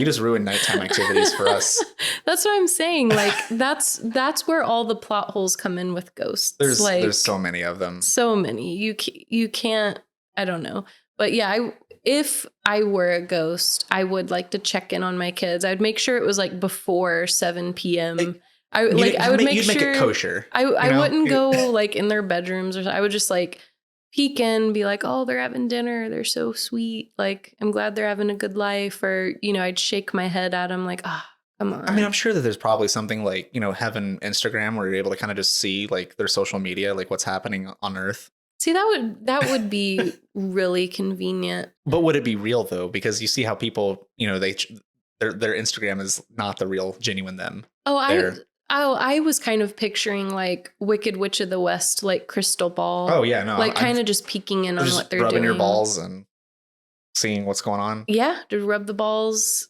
just ruined nighttime activities for us. That's what I'm saying. Like that's where all the plot holes come in with ghosts. There's so many of them. So many. You can't. I don't know. But yeah, if I were a ghost, I would like to check in on my kids. I'd make sure it was like before 7 p.m. I would make sure make it kosher. I wouldn't go like in their bedrooms, or I would just like peek in, be like, oh, they're having dinner. They're so sweet. Like, I'm glad they're having a good life. Or, I'd shake my head at them like, come on. I mean, I'm sure that there's probably something like, Heaven Instagram where you're able to kind of just see like their social media, like what's happening on Earth. See, that would be really convenient. But would it be real though? Because you see how people, their Instagram is not the real genuine them. I was kind of picturing like Wicked Witch of the West, like crystal ball. Oh yeah, no, like kind of just peeking in on what they're rubbing doing. Your balls and seeing what's going on. Yeah, to rub the balls,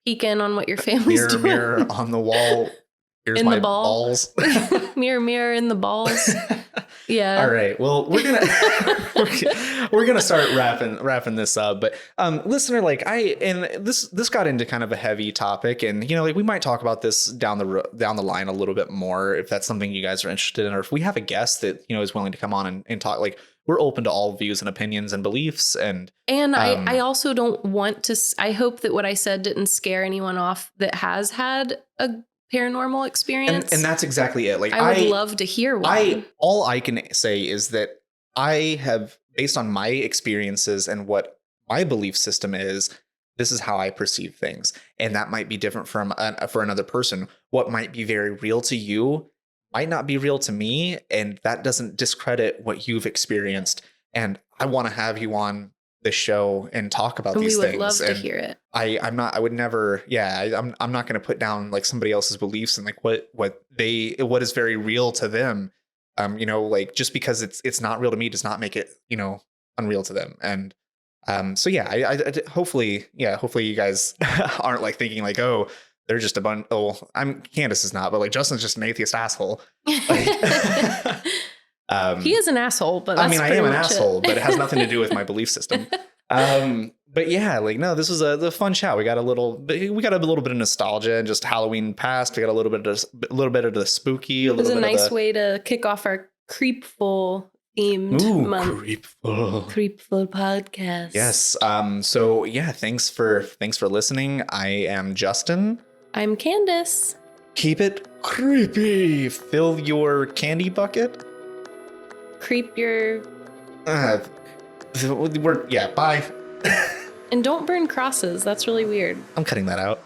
peek in on what your family's doing. Mirror on the wall. Here's in my the ball. Balls. mirror in the balls. Yeah. All right. Well, we're gonna start wrapping this up. But listener, like this got into kind of a heavy topic, and like we might talk about this down the line a little bit more if that's something you guys are interested in, or if we have a guest that is willing to come on and talk. Like we're open to all views and opinions and beliefs, and I also don't want to. I hope that what I said didn't scare anyone off that has had a paranormal experience. And that's exactly it. Like I would love to hear one. All I can say is that I have, based on my experiences and what my belief system is, this is how I perceive things. And that might be different from for another person. What might be very real to you might not be real to me. And that doesn't discredit what you've experienced. And I want to have you on the show and talk about these things. We would love to hear it. I'm not going to put down like somebody else's beliefs and like what is very real to them. Like just because it's not real to me does not make it, unreal to them. And so yeah, I hopefully you guys aren't like thinking like, oh, they're just a bunch. Oh, Kandace is not, but like Justin's just an atheist asshole. Like, He is an asshole, but that's I am an asshole, but it has nothing to do with my belief system. But yeah, like, no, this was the fun chat. We got a little bit of nostalgia and just Halloween past. We got a little bit of the spooky. It was a nice way to kick off our Creepful themed month. Creepful podcast. Yes. So yeah, thanks for listening. I am Justin. I'm Kandace. Keep it creepy. Fill your candy bucket. Creep your. Bye. And don't burn crosses. That's really weird. I'm cutting that out.